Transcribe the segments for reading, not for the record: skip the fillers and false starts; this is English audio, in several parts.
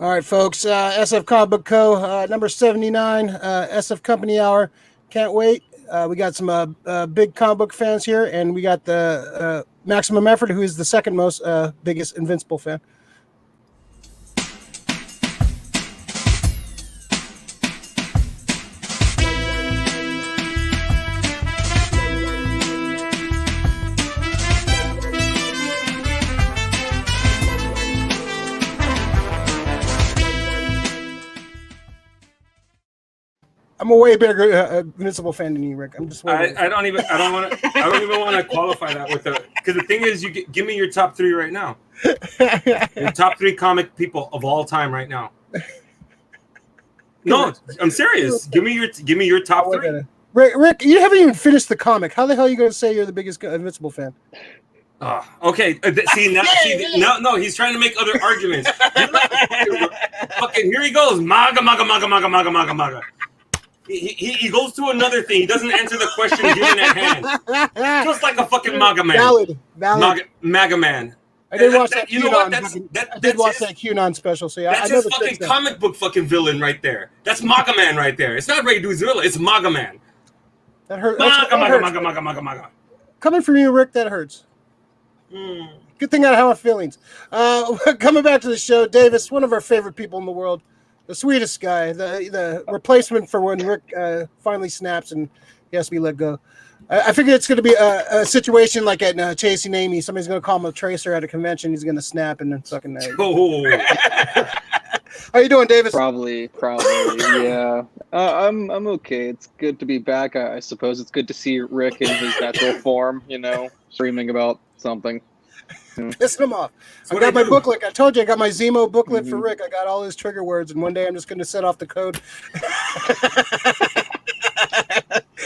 All right, folks. SF Comic Book Co. Number 79, SF Company Hour. Can't wait. We got some big comic book fans here, and we got the Maximum Effort, who is the second most biggest Invincible fan. I'm a way bigger Invincible fan than you, Rick. I'm just. I don't even want to qualify that with because the thing is, give me your top three right now. Your top three comic people of all time right now. No, I'm serious. Give me your top three. Rick, you haven't even finished the comic. How the hell are you going to say you're the biggest Invincible fan? Okay. No, he's trying to make other arguments. Fucking here he goes. MAGA. He goes to another thing. He doesn't answer the question given at hand. Just like a fucking MAGA man. Valid. MAGA man. I did watch that. You know what? I did watch that QAnon special. So yeah, that's his fucking comic book fucking villain right there. That's MAGA man right there. It's not Ray Duzilla. It's MAGA man. That hurts. MAGA. Coming from you, Rick, that hurts. Good thing I don't have feelings. Coming back to the show, Davis, one of our favorite people in the world. The sweetest guy, the replacement for when Rick finally snaps and he has to be let go. I figure it's going to be a situation like at Chasing Amy. Somebody's going to call him a tracer at a convention. He's going to snap and then fucking. How you doing, Davis? Probably, yeah. I'm okay. It's good to be back. I suppose it's good to see Rick in his natural form. Screaming about something. Pissing him off. I got my booklet. I told you I got my Zemo booklet for Rick. I got all his trigger words, and one day I'm just going to set off the code.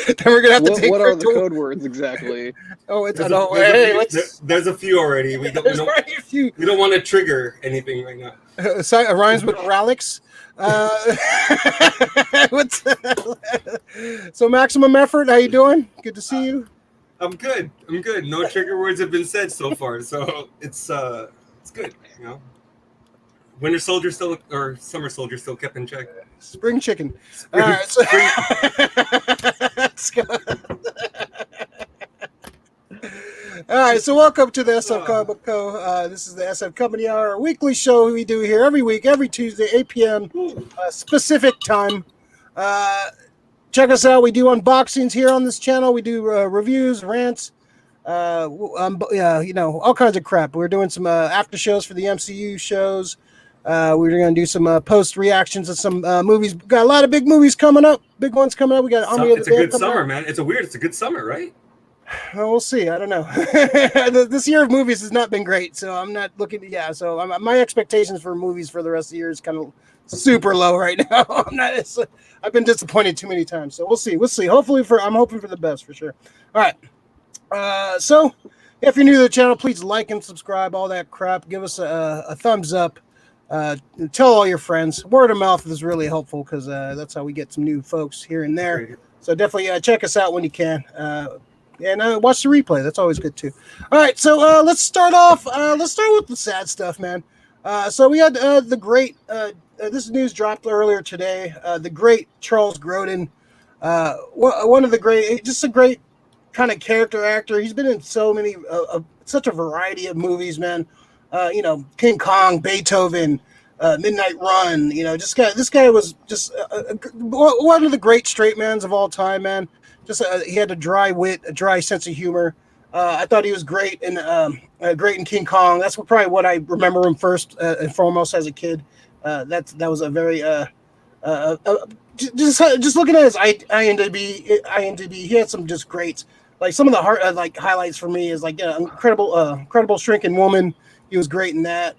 Then we're gonna have to take. What are the code words exactly? There's a few already. We don't want to trigger anything right now. It rhymes with Ralix. So Maximum Effort, how you doing? Good to see you. I'm good. No trigger words have been said so far, so it's good. Winter Soldier still or Summer Soldier still kept in check. Spring chicken. All right. So, let's go. All right. So welcome to the SF Comic Book Co. This is the SF Company Hour, a weekly show we do here every week, every Tuesday, 8 p.m. Specific time. Check us out. We do unboxings here on this channel. We do reviews, rants, all kinds of crap. We're doing some after shows for the MCU shows. We're going to do some post reactions of some movies. We've got a lot of big movies coming up. Big ones coming up. We got Army of the It's a good summer, man. It's a good summer, right? Well, we'll see. I don't know. This year of movies has not been great, so I'm not looking. So my expectations for movies for the rest of the year is kind of super low right now. I've been disappointed too many times, so we'll see. Hopefully, I'm hoping for the best for sure. All right. So if you're new to the channel, please like and subscribe. All that crap. Give us a thumbs up. Tell all your friends. Word of mouth is really helpful because that's how we get some new folks here and there. So definitely check us out when you can. And watch the replay. That's always good too. All right, so let's start off. Let's start with the sad stuff, man. So we had the great. This news dropped earlier today. The great Charles Grodin, one of the great, just a great kind of character actor. He's been in so many, such a variety of movies, man. King Kong, Beethoven, Midnight Run. This guy was just one of the great straight mans of all time, man. He had a dry wit, a dry sense of humor. I thought he was great in King Kong. That's probably what I remember him first and foremost as a kid. That was a very just looking at his IMDb, he had some just greats. Like some of the highlights for me is incredible shrinking woman. He was great in that.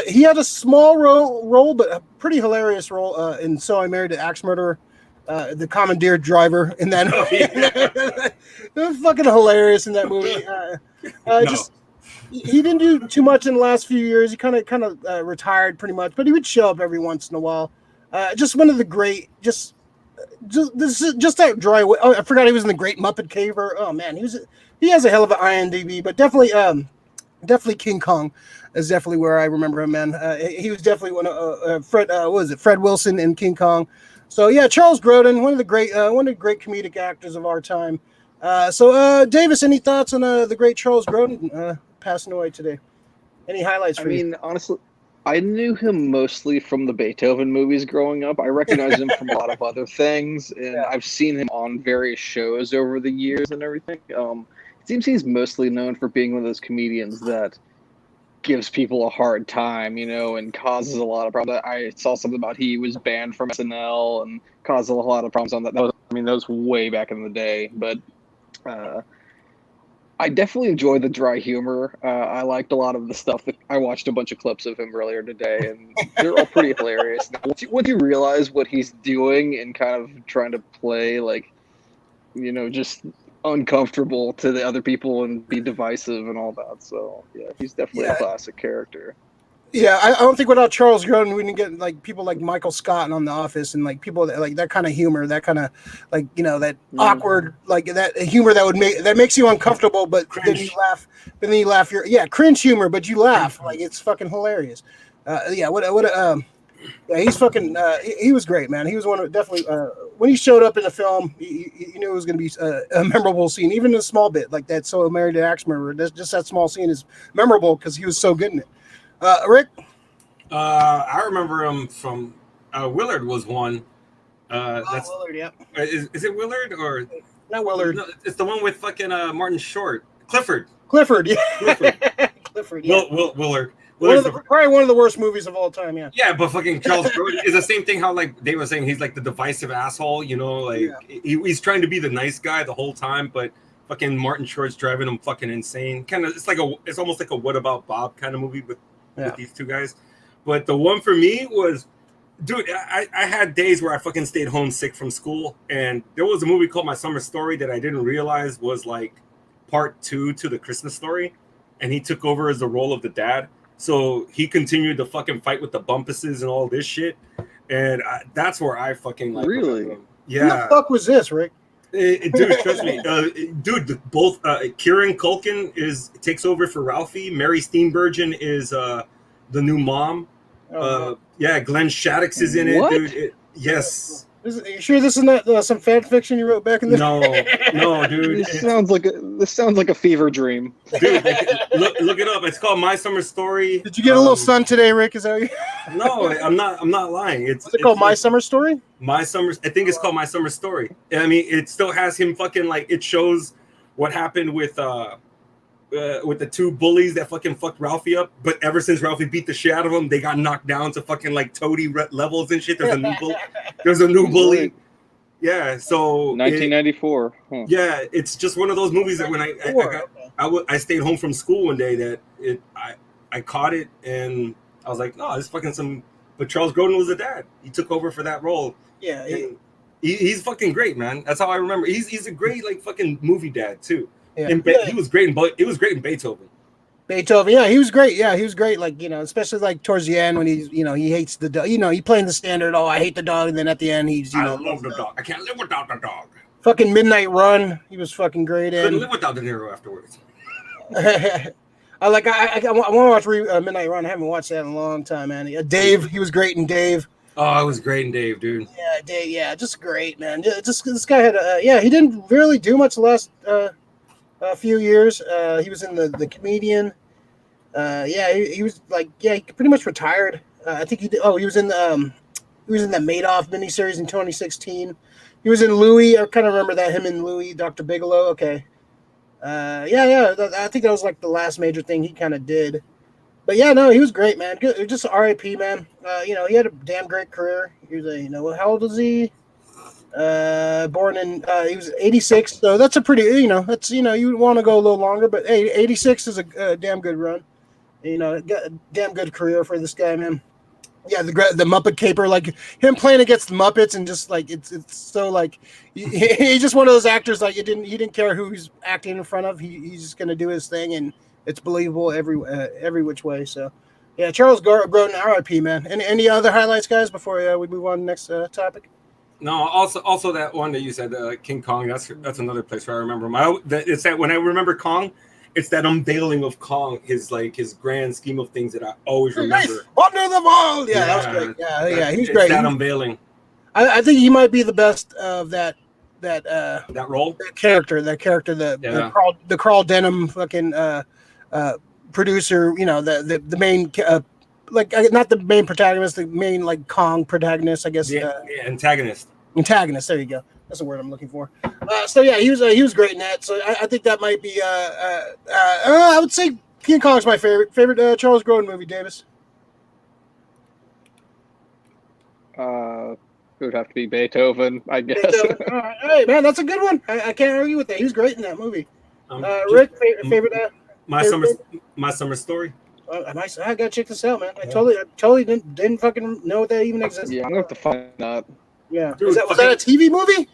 He had a small role, but a pretty hilarious role in So I Married an Axe Murderer. The commandeer driver in that movie. It was fucking hilarious in that movie. He didn't do too much in the last few years. He kind of retired pretty much, but he would show up every once in a while. Just one of the great, just that dry. Oh, I forgot he was in the Great Muppet Caver. Oh man, he has a hell of an IMDb, but definitely definitely King Kong is definitely where I remember him, man. He was definitely one of Fred Wilson in King Kong. So yeah, Charles Grodin, one of the great comedic actors of our time. Davis, any thoughts on the great Charles Grodin passing away today? Any highlights for you? I mean, honestly, I knew him mostly from the Beethoven movies growing up. I recognized him from a lot of other things, and I've seen him on various shows over the years and everything. It seems he's mostly known for being one of those comedians that gives people a hard time, and causes a lot of problems. I saw something about he was banned from SNL and caused a lot of problems on that. That was way back in the day, but I definitely enjoy the dry humor. I liked a lot of the stuff that I watched a bunch of clips of him earlier today, and they're all pretty hilarious. Now, once you realize what he's doing and kind of trying to play just uncomfortable to the other people and be divisive and all that. So yeah, he's definitely a classic character. Yeah, I don't think without Charles Grodin we didn't get people like Michael Scott on The Office and people that like that kind of humor, that kind of that awkward that humor that makes you uncomfortable, but then you laugh. Cringe humor, but you laugh it's fucking hilarious. He's fucking. He was great, man. He was one of definitely when he showed up in the film, you knew it was going to be a memorable scene, even a small bit like that. So Married to Axe Murderer, just that small scene is memorable because he was so good in it. Rick? I remember him from Willard was one. That's Willard, yeah. Is it Willard or not Willard? No, it's the one with fucking Martin Short. Clifford, yeah. Clifford, yeah. Willard. Probably one of the worst movies of all time, yeah. Yeah, but fucking Charles Grodin is the same thing. How they were saying he's like the divisive asshole, he's trying to be the nice guy the whole time, but fucking Martin Short's driving him fucking insane. Kind of, it's almost like a What About Bob kind of movie with these two guys. But the one for me was, dude, I had days where I fucking stayed home sick from school, and there was a movie called My Summer Story that I didn't realize was like part 2 to the Christmas Story, and he took over as the role of the dad. So he continued to fucking fight with the Bumpuses and all this shit, and that's where I fucking really, yeah. Who the fuck was this, Rick? Dude, trust me, both Kieran Culkin takes over for Ralphie. Mary Steenburgen is the new mom. Glenn Shaddix is in it, dude. Yes. Are you sure this is not some fan fiction you wrote back in the day? No, dude. This sounds like a fever dream. Dude, look it up. It's called My Summer Story. Did you get a little sun today, Rick? Is that No, I'm not lying. It's called My Summer Story? I think it's called My Summer Story. I mean, it still has him fucking it shows what happened with the two bullies that fucking fucked Ralphie up, but ever since Ralphie beat the shit out of them, they got knocked down to fucking toady levels and shit. There's a new bully. Yeah, so 1994. Yeah, it's just one of those movies that when I stayed home from school one day that I caught it and I was like, no, this is fucking some. But Charles Grodin was the dad. He took over for that role. Yeah, he's fucking great, man. That's how I remember. He's a great fucking movie dad too. Yeah. He was great in Beethoven. Yeah, he was great. Yeah, he was great. Especially towards the end when he hates the dog. He playing the standard. Oh, I hate the dog, and then at the end he's I love the dog. I can't live without the dog. Fucking Midnight Run. He was fucking great. Couldn't live without De Niro afterwards. I want to watch Midnight Run. I haven't watched that in a long time, man. Dave, he was great in Dave. Oh, I was great in Dave, dude. Yeah, Dave. Yeah, just great, man. Just this guy had. He didn't really do much the last a few years. He was in the Comedian. He was he pretty much retired. I think he did. Oh, he was in the Madoff miniseries in 2016. He was in Louie. I kind of remember that, him in Louie, Dr. Bigelow. Okay. I think that was the last major thing he kind of did. But yeah, no, he was great, man. Good, just R.I.P, man. He had a damn great career. He was how old was he? Born in he was 86, so that's a pretty that's you want to go a little longer, but hey, 86 is a damn good run. Got a damn good career for this guy, man. Yeah, the Muppet Caper, him playing against the Muppets, and just it's so he's just one of those actors he didn't care who he's acting in front of. He's just gonna do his thing, and it's believable every which way. So yeah, Charles Grodin, R.I.P, man. Any other highlights, guys, before we move on to the next topic? No, also that one that you said, King Kong. That's another place where I remember him. It's that when I remember Kong, it's that unveiling of Kong, his grand scheme of things that I always remember. Wonder the World. Yeah, that was great. Yeah, he's great. That unveiling. I think he might be the best of that role. That character, the Carl Denham fucking producer. You know, the main not the main protagonist, the main like Kong protagonist, I guess. Antagonist. Antagonist. There you go. That's the word I'm looking for. So yeah, he was great in that. So I think that might be. I would say King Kong's my favorite Charles Grodin movie. Davis. It would have to be Beethoven, I guess. Hey man, that's a good one. I can't argue with that. He was great in that movie. Rick, favorite. My Summer Story. I gotta check this out, man. I totally didn't fucking know that even existed. Yeah, I'm gonna have to find that. Yeah, dude, was that a TV movie?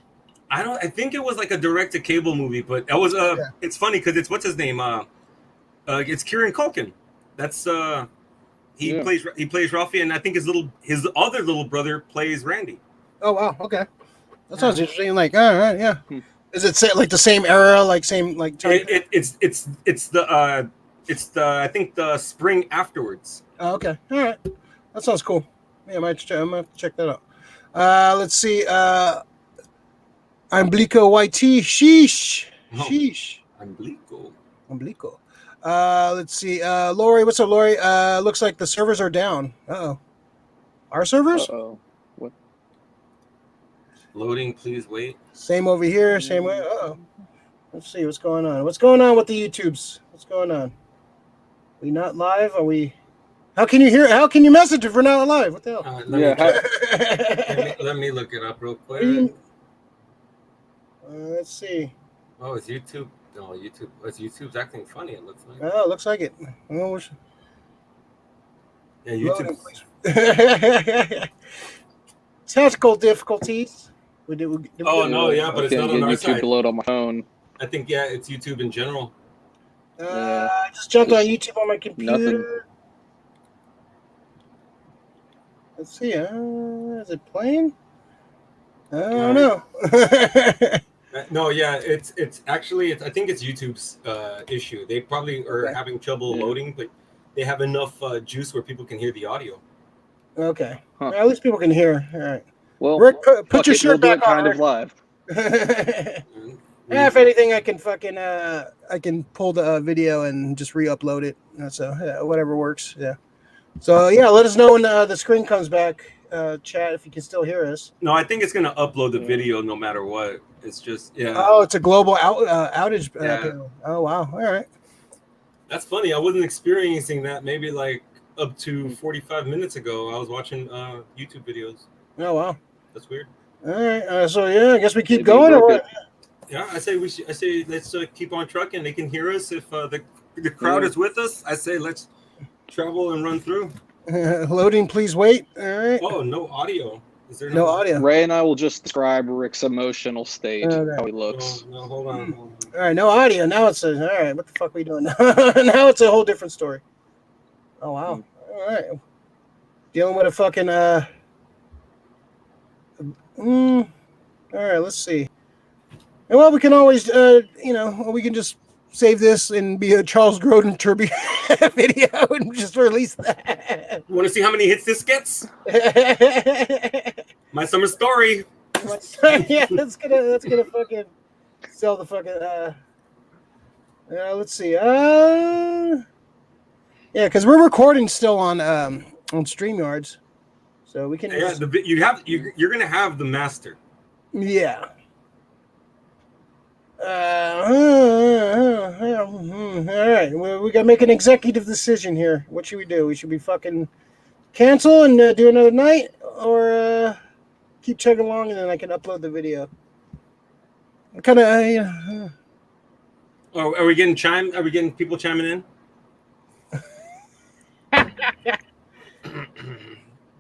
I think it was like a direct-to-cable movie, but that was It's funny because it's what's his name? It's Kieran Culkin. That's he plays Ralphie, and I think his other little brother plays Randy. Oh wow, okay, that sounds interesting. Like, all right, yeah. Is it like the same era, like same like? Time? It's the I think the spring afterwards. Oh, okay, all right, that sounds cool. Yeah, I'm gonna have to check that out. Let's see. Umbilico YT. Sheesh. Sheesh. Umbilico. Let's see. Lori, what's up, Lori? Looks like the servers are down. Uh-oh. Our servers? Uh-oh. What? Loading, please wait. Same over here, same way. Uh-oh. Let's see what's going on. What's going on with the YouTubes? What's going on? We not live? Are we... How can you message if we're not live? What the hell? Let me look it up real quick. Let's see. Oh, it's YouTube. No, YouTube. YouTube's acting funny. It looks like. Oh, it looks like it. Oh, yeah, YouTube. Technical difficulties. But it's not on our YouTube side. Load on my phone. I think it's YouTube in general. I just jumped on YouTube on my computer. Nothing. Let's see. Is it playing? I don't know. No, yeah, it's actually I think it's YouTube's issue. They probably are having trouble loading, but they have enough juice where people can hear the audio. Okay, well, at least people can hear. All right. Well, Rick, put your shirt back on. Kind of live. If anything, I can fucking I can pull the video and just re-upload it. So whatever works. Yeah. So yeah, let us know when the screen comes back, chat, if you can still hear us. No, I think it's gonna upload the video no matter what. It's just Oh, it's a global outage. Oh wow, all right. That's funny. I wasn't experiencing that. Maybe like up to 45 minutes ago, I was watching YouTube videos. Oh wow, that's weird. All right, so yeah, I guess we keep going or what? Yeah, I say let's keep on trucking. They can hear us if the crowd is with us. I say let's travel and run through. Loading, please wait. All right. Oh, no audio. Is there no audio? Ray and I will just describe Rick's emotional state, how he looks. No, hold on. All right, no audio. Now it says, all right, what the fuck are we doing now? Now it's a whole different story. Oh, wow. All right. Dealing with a fucking, all right, let's see. And well, we can always, we can just save this and be a Charles Grodin Turby video and just release that. You want to see how many hits this gets? My Summer Story. Yeah, that's gonna fucking sell the fucking. Let's see. Yeah, because we're recording still on StreamYards, so we can. Yeah, you're gonna have the master. Yeah. All right, we gotta make an executive decision here. What should we do? We should be fucking cancel and do another night, or keep chugging along and then I can upload the video. Kind of. Are we getting chime? Are we getting people chiming in?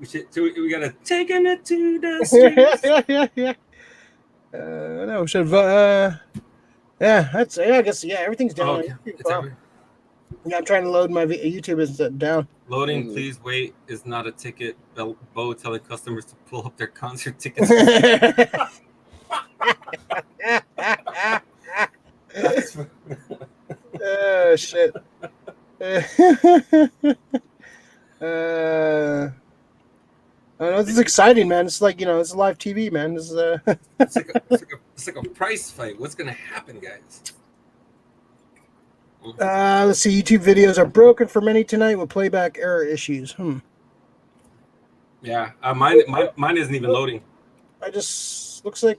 We gotta take it to the streets. Yeah. No, we should. Yeah, that's. Yeah, I guess. Yeah, everything's down. Yeah, I'm trying to load my YouTube is down. Loading, please wait. Is not a ticket. Bo telling customers to pull up their concert tickets. Oh shit. This is exciting, man. It's like, it's live TV, man. This is it's like a prize fight. What's gonna happen, guys? Let's see. YouTube videos are broken for many tonight with playback error issues. Yeah, mine isn't even loading. I just looks like,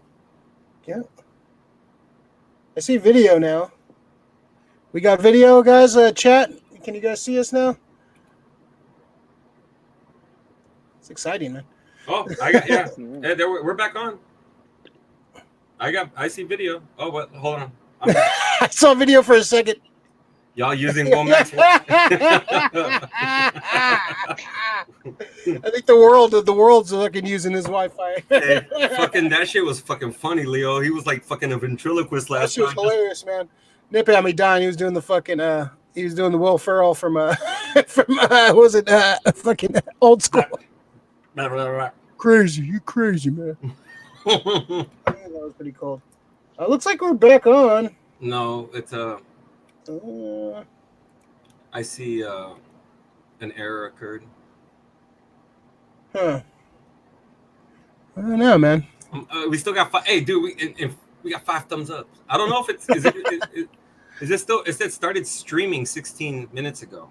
yeah. I see video now. We got video, guys. Chat. Can you guys see us now? It's exciting, man. Oh, yeah. There we're back on. I see video. Oh, what? Hold on. I saw video for a second. Y'all using Womax? I think the world's looking using his Wi-Fi. Hey, fucking that shit was fucking funny, Leo. He was like fucking a ventriloquist last time. That shit was hilarious, man. Nippy had me dying. He was doing the fucking he was doing the Will Ferrell from fucking Old School. Crazy, you crazy, man. That was pretty cool. Looks like we're back on. No, it's I see an error occurred. Huh. I don't know, man. We still got 5. Hey, dude, we got 5 thumbs up. I don't know if it's is it still? It said started streaming 16 minutes ago.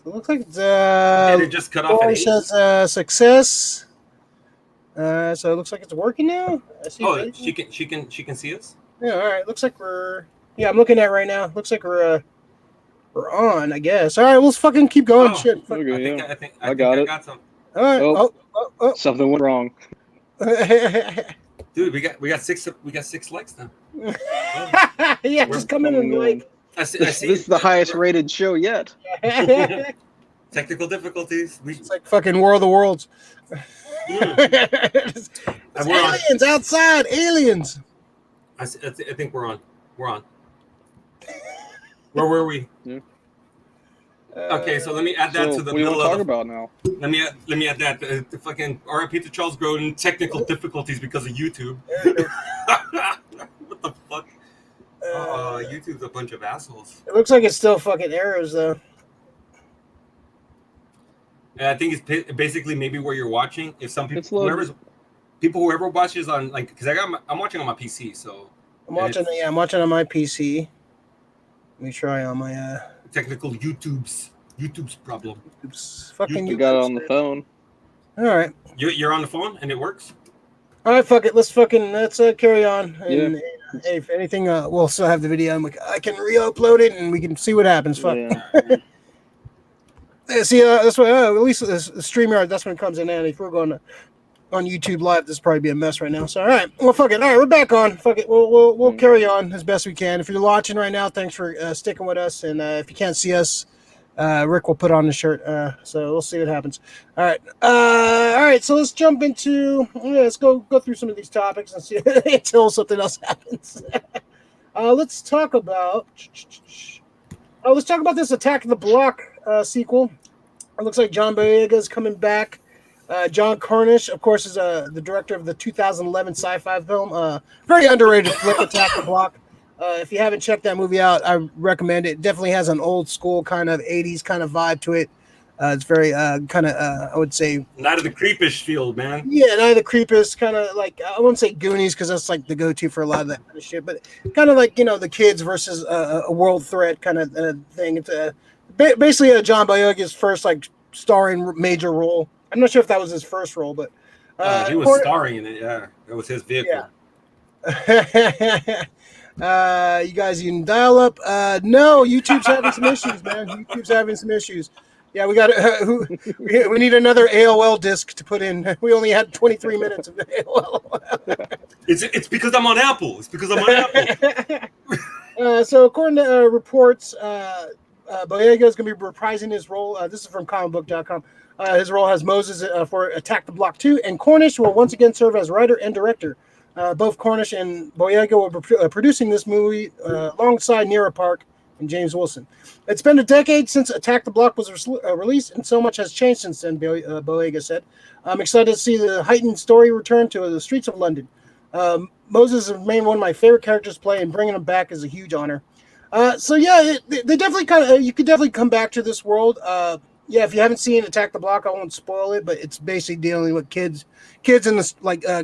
So it looks like it's and it just cut off. It says success. So it looks like it's working now. I see. Oh, she can see us. Yeah. All right. Looks like we're. Yeah, I'm looking at it right now. Looks like we're on, I guess. All right, let's fucking keep going. Shit. Okay, I think I got some. All right. Oh. Something went wrong. Dude, we got 6 likes now. Yeah, just come in and like. I see. This is the highest rated show yet. Technical difficulties. It's like fucking War of the Worlds. Aliens outside. Aliens. I think we're on. We're on. Where were we? Yeah. Okay, so let me add that to the middle of talk about now. Let me add that the fucking R.I.P. to Charles Grodin. Technical difficulties because of YouTube. What the fuck? YouTube's a bunch of assholes. It looks like it's still fucking errors though. And I think it's basically maybe where you're watching. If some people, whoever watches on like, because I'm watching on my PC, so I'm watching on my PC. Let me try on my technical YouTube's problem. Fucking you got it on the phone. All right. You're on the phone and it works. All right, fuck it. Let's carry on. And if anything, we'll still have the video. And I can re-upload it and we can see what happens. Fuck. Yeah. See, that's what at least the StreamYard. That's when it comes in handy. If we're going on YouTube Live, this would probably be a mess right now. So, all right. Well, fuck it. All right, we're back on. Fuck it. We'll carry on as best we can. If you're watching right now, thanks for sticking with us. And if you can't see us, Rick will put on the shirt. So we'll see what happens. All right. All right. So let's jump into. Let's go through some of these topics and see until something else happens. Let's talk about. Let's talk about this Attack of the Block sequel. It looks like John Boyega is coming back. John Cornish, of course, is the director of the 2011 sci-fi film. Very underrated flick, Attack the Block. If you haven't checked that movie out, I recommend it. It definitely has an old school kind of 80s kind of vibe to it. It's very kind of, I would say... Night of the Creepish field, man. Yeah, Night of the Creepish, kind of like, I wouldn't say Goonies because that's like the go-to for a lot of that kind of shit, but kind of like, the kids versus a world threat kind of thing. It's basically John Boyega's first like starring major role. I'm not sure if that was his first role, but he was starring in it. Yeah, it was his vehicle. Yeah. You guys using dial up? No, YouTube's having some issues, man. YouTube's having some issues. Yeah, we got we need another AOL disc to put in. We only had 23 minutes of AOL. It's because I'm on Apple. It's because I'm on Apple. So according to reports, Boyega is going to be reprising his role. This is from comicbook.com. His role as Moses for Attack the Block 2, and Cornish will once again serve as writer and director. Both Cornish and Boyega will be producing this movie alongside Nira Park and James Wilson. It's been a decade since Attack the Block was released, and so much has changed since then, Boyega said. I'm excited to see the heightened story return to the streets of London. Moses has remained one of my favorite characters to play, and bringing him back is a huge honor. So yeah, they definitely kind of you could definitely come back to this world. Yeah, if you haven't seen Attack the Block, I won't spoil it, but it's basically dealing with kids in this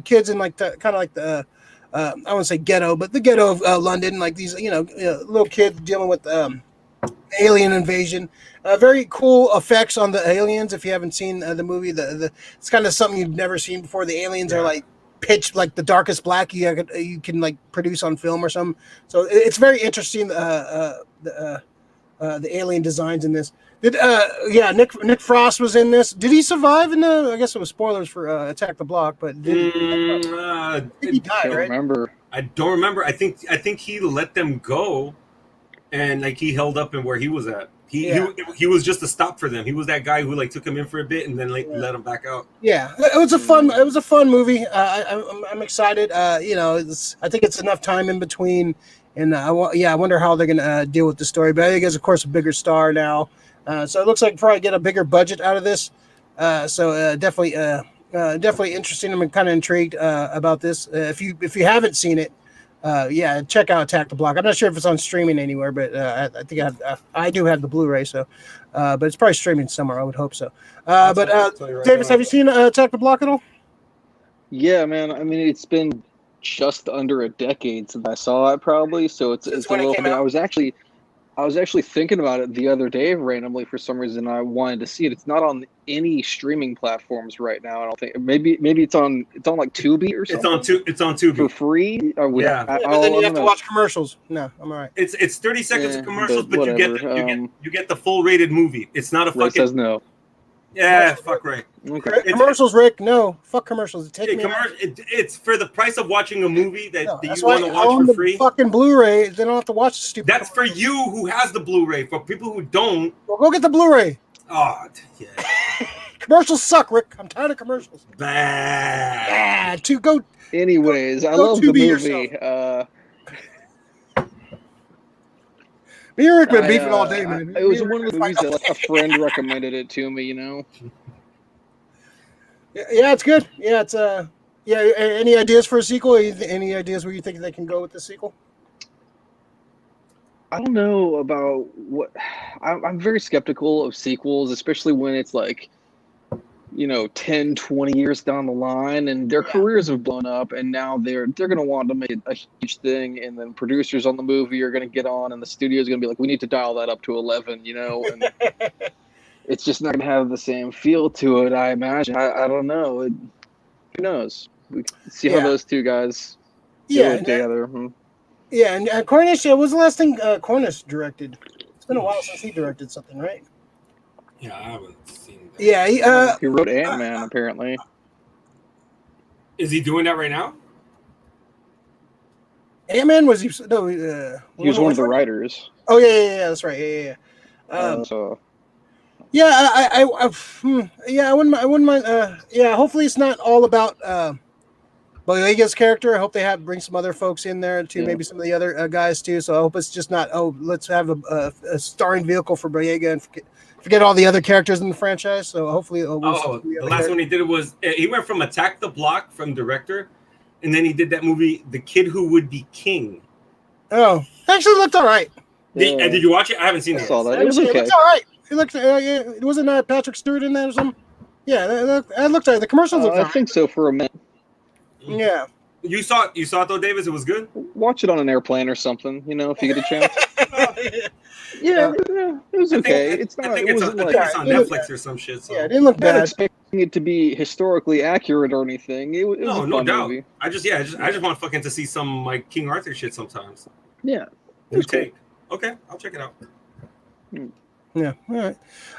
kids in like the kind of like the I won't say ghetto, but the ghetto of London, like these little kids dealing with alien invasion. Very cool effects on the aliens. If you haven't seen the movie, it's kind of something you've never seen before. The aliens are like pitch like the darkest black you can like produce on film or something. So it's very interesting. The alien designs in this. Nick Frost was in this. Did he survive in the? I guess it was spoilers for Attack the Block, but I think he died, right? I don't remember. I think he let them go, and like he held up in where he was at. He was just a stop for them. He was that guy who like took him in for a bit and then like let him back out. Yeah, it was a fun movie. I'm excited. I think it's enough time in between, and I wonder how they're gonna deal with the story. But I think it's of course a bigger star now, so it looks like probably get a bigger budget out of this. Definitely interesting. I'm kind of intrigued about this. If you haven't seen it. Check out Attack the Block. I'm not sure if it's on streaming anywhere, but I think I do have the Blu-ray, so but it's probably streaming somewhere. I would hope so. Davis, have you seen Attack the Block at all? Yeah, man. I mean, it's been just under a decade since I saw it, probably. So it's a little bit. I was actually thinking about it the other day randomly for some reason. I wanted to see it. It's not on any streaming platforms right now. I don't think. Maybe it's on like Tubi or something. It's on Tubi for free. But then you have to watch commercials. No, I'm all right. It's 30 seconds of commercials, but you get the full rated movie. It's not a fucking. Ray says no. Yeah, fuck Ray. Okay. Commercials, Rick. No, fuck commercials. It's for the price of watching a movie that you want to watch for free. Fucking Blu-ray. They don't have to watch the stupid. That's for you who has the Blu-ray. For people who don't, well, go get the Blu-ray. Oh, yeah. Commercials suck, Rick. I'm tired of commercials. Bad. Go. Anyways, I love the movie. Me and Rick been beefing all day, man. It was one of the movies that like, a friend recommended it to me, Yeah, it's good. Yeah, it's Any ideas for a sequel? Any ideas where you think they can go with the sequel? I don't know about what. I'm very skeptical of sequels, especially when it's like, 10, 20 years down the line, and their careers have blown up, and now they're going to want to make it a huge thing, and then producers on the movie are going to get on, and the studio is going to be like, we need to dial that up to 11, and it's just not going to have the same feel to it, I imagine. I don't know. Who knows? We can see how those two guys do it together. Yeah, and Cornish, what was the last thing Cornish directed? It's been a while since he directed something, right? Yeah, I haven't seen that. Yeah, he wrote Ant-Man, apparently. Is he doing that right now? Ant-Man was he? No, he was one of the writers. Oh yeah, that's right. Yeah. I wouldn't mind. Hopefully it's not all about Boyega's character. I hope they bring some other folks in there too, maybe some of the other guys too. So I hope it's just not let's have a starring vehicle for Boyega and forget all the other characters in the franchise. So hopefully, the last one he did was he went from Attack the Block from director, and then he did that movie, The Kid Who Would Be King. Oh, actually looked all right. Did you watch it? I haven't seen it. I saw that. It was okay. It looked all right. It looked. It wasn't Patrick Stewart in there or something. Yeah, that looked all right. The commercials looked all right. I think so for a minute. Yeah. You saw it though, Davis? It was good? Watch it on an airplane or something, if you get a chance. It was okay. It's on Netflix or some shit. So. Yeah, it didn't look bad. Not expecting it to be historically accurate or anything. It was a fun doubt. movie. I just want fucking to see some like King Arthur shit sometimes. Yeah. New take. Cool. Okay, I'll check it out. Yeah. All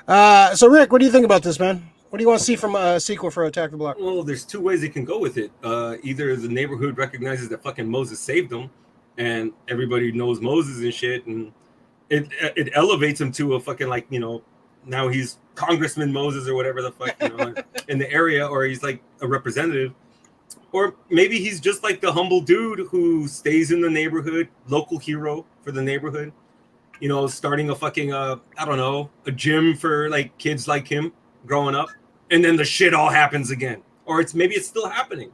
right. So Rick, what do you think about this, man? What do you want to see from a sequel for Attack the Block? Well, there's two ways they can go with it. Either the neighborhood recognizes that fucking Moses saved them, and everybody knows Moses and shit, and it elevates him to a fucking now he's Congressman Moses or whatever the fuck in the area, or he's like a representative, or maybe he's just like the humble dude who stays in the neighborhood, local hero for the neighborhood, starting a fucking a gym for like kids like him growing up, and then the shit all happens again, or maybe it's still happening,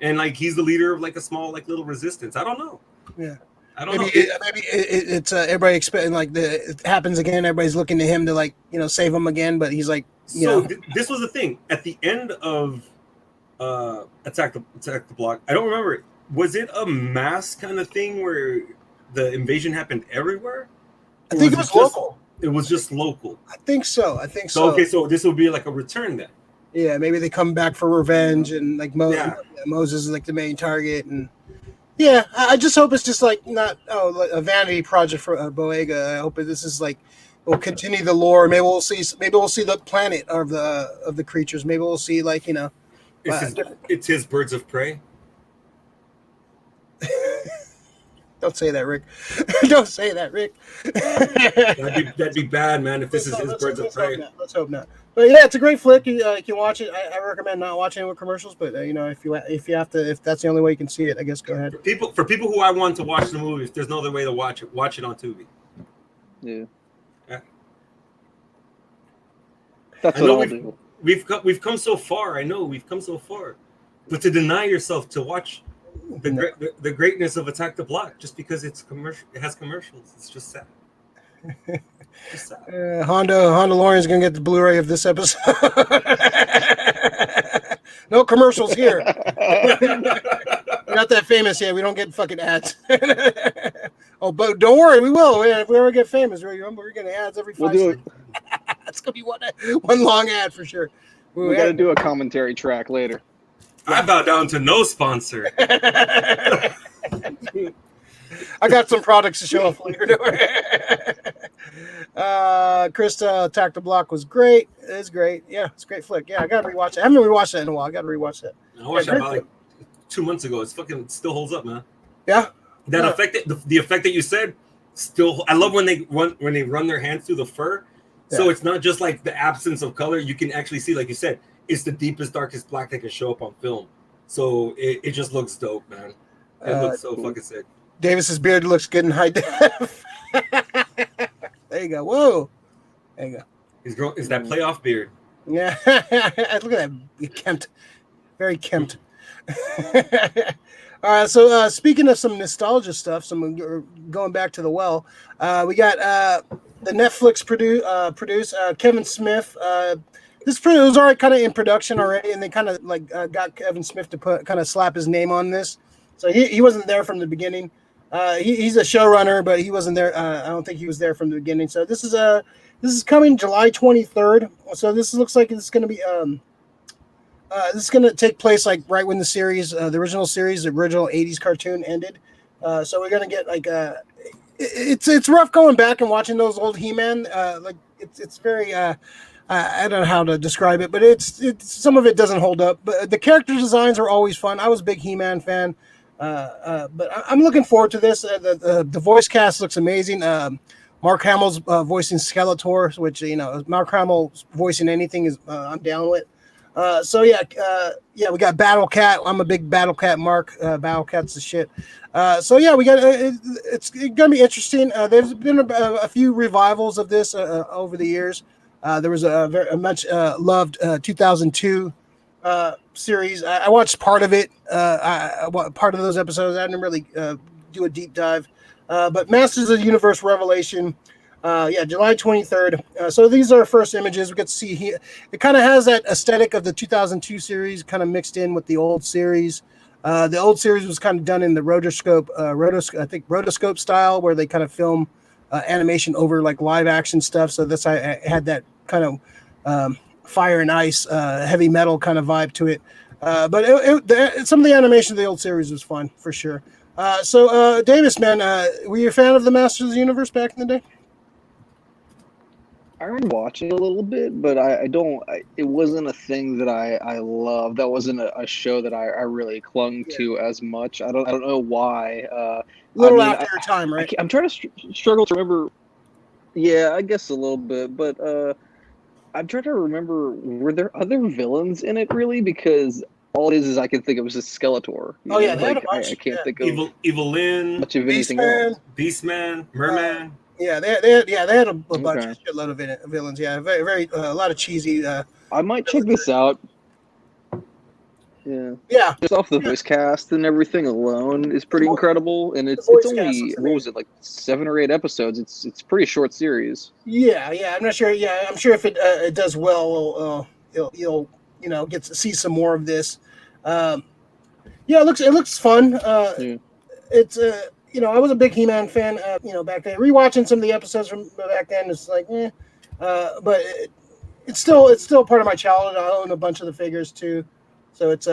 and like he's the leader of like a small like little resistance. I don't know. Yeah, I don't maybe know. it's everybody expecting like it happens again. Everybody's looking to him to like save him again, but he's like This was the thing at the end of Attack the Block. I don't remember. Was it a mass kind of thing where the invasion happened everywhere? I think it was local. It was just local. I think so. So okay, so this will be like a return then. Yeah, maybe they come back for revenge, and like Moses is like the main target, and yeah, I just hope it's just like not a vanity project for Boyega. I hope this is like we'll continue the lore. Maybe we'll see the planet of the creatures. Maybe we'll see like it's his birds of prey. Don't say that, Rick. Don't say that, Rick. that'd be bad, man. If this is his birds of prey. Let's hope not. But yeah, it's a great flick. You can watch it. I recommend not watching it with commercials, but if that's the only way you can see it, I guess go ahead. For people who I want to watch the movie, if there's no other way to watch it on Tubi. Yeah. That's what I'll do. We've come so far. I know we've come so far, but to deny yourself to watch the greatness of Attack the Block just because it has commercials, it's just sad. Honda Lauren's gonna get the Blu-ray of this episode. No commercials here. We're not that famous yet. We don't get fucking ads. Oh, but don't worry, we will. If we ever get famous, we're getting ads every 5 seconds. It's gonna be one long ad for sure. We got to do a commentary track later. I bow down to no sponsor. I got some products to show off later. Krista Attack the Block was great. It's great. Yeah, it's a great flick. Yeah, I got to rewatch it. I haven't rewatched that in a while. I got to rewatch that. I watched that about like 2 months ago. It's fucking still holds up, man. Yeah. That effect, the effect that you said, still. I love when they run their hands through the fur. Yeah. So it's not just like the absence of color. You can actually see, like you said, it's the deepest, darkest black that can show up on film. So it just looks dope, man. It looks so fucking sick. Davis's beard looks good in high def. There you go. Whoa. There you go. He's growing. Is that playoff beard? Yeah. Look at that. Kempt. Very kempt. All right. So speaking of some nostalgia stuff, going back to the well, we got the Netflix produced Kevin Smith. This was already kind of in production already, and they kind of like got Kevin Smith to kind of slap his name on this. So he wasn't there from the beginning. He's a showrunner, but he wasn't there. I don't think he was there from the beginning. So this is coming July 23rd. So this looks like it's going to be this is going to take place like right when the original 80s cartoon ended. So we're going to get like it's rough going back and watching those old He-Man. Like it's very I don't know how to describe it, but it's some of it doesn't hold up. But the character designs are always fun. I was a big He-Man fan. But I'm looking forward to this. The voice cast looks amazing. Mark Hamill's voicing Skeletor, which Mark Hamill voicing anything is I'm down with. So we got Battle Cat. I'm a big Battle Cat Mark. Battle Cat's the shit. We got it's gonna be interesting. There's been a few revivals of this over the years. There was a very much loved 2002. Series. I watched part of it. Part of those episodes. I didn't really do a deep dive. But Masters of the Universe Revelation. July 23rd. So these are our first images. We get to see here. It kind of has that aesthetic of the 2002 series, kind of mixed in with the old series. The old series was kind of done in the rotoscope style, where they kind of film animation over like live action stuff. So that's I had that kind of fire and ice, heavy metal kind of vibe to it. But some of the animation of the old series was fun for sure. Davis, man, were you a fan of the Masters of the Universe back in the day? I remember watching a little bit, but it wasn't a thing that I loved. That wasn't a show that I really clung to as much. I don't know why. After your time, right? I'm trying to struggle to remember. Yeah, I guess a little bit, but I'm trying to remember, were there other villains in it really? Because all it is I can think of is a Skeletor. I can't think of Evil Lyn, much of anything else. Beastman, Merman. They had a bunch of shitload of villains. Yeah, very a lot of cheesy. I might check this out. Yeah. Just off the voice cast and everything alone is pretty incredible, and it's only what was it, like 7 or 8 episodes? It's pretty short series. Yeah. I'm not sure. Yeah, I'm sure if it does well, you'll get to see some more of this. Yeah, it looks fun. It's I was a big He-Man fan. Back then, rewatching some of the episodes from back then, it's like, but it's still part of my childhood. I own a bunch of the figures too, so it's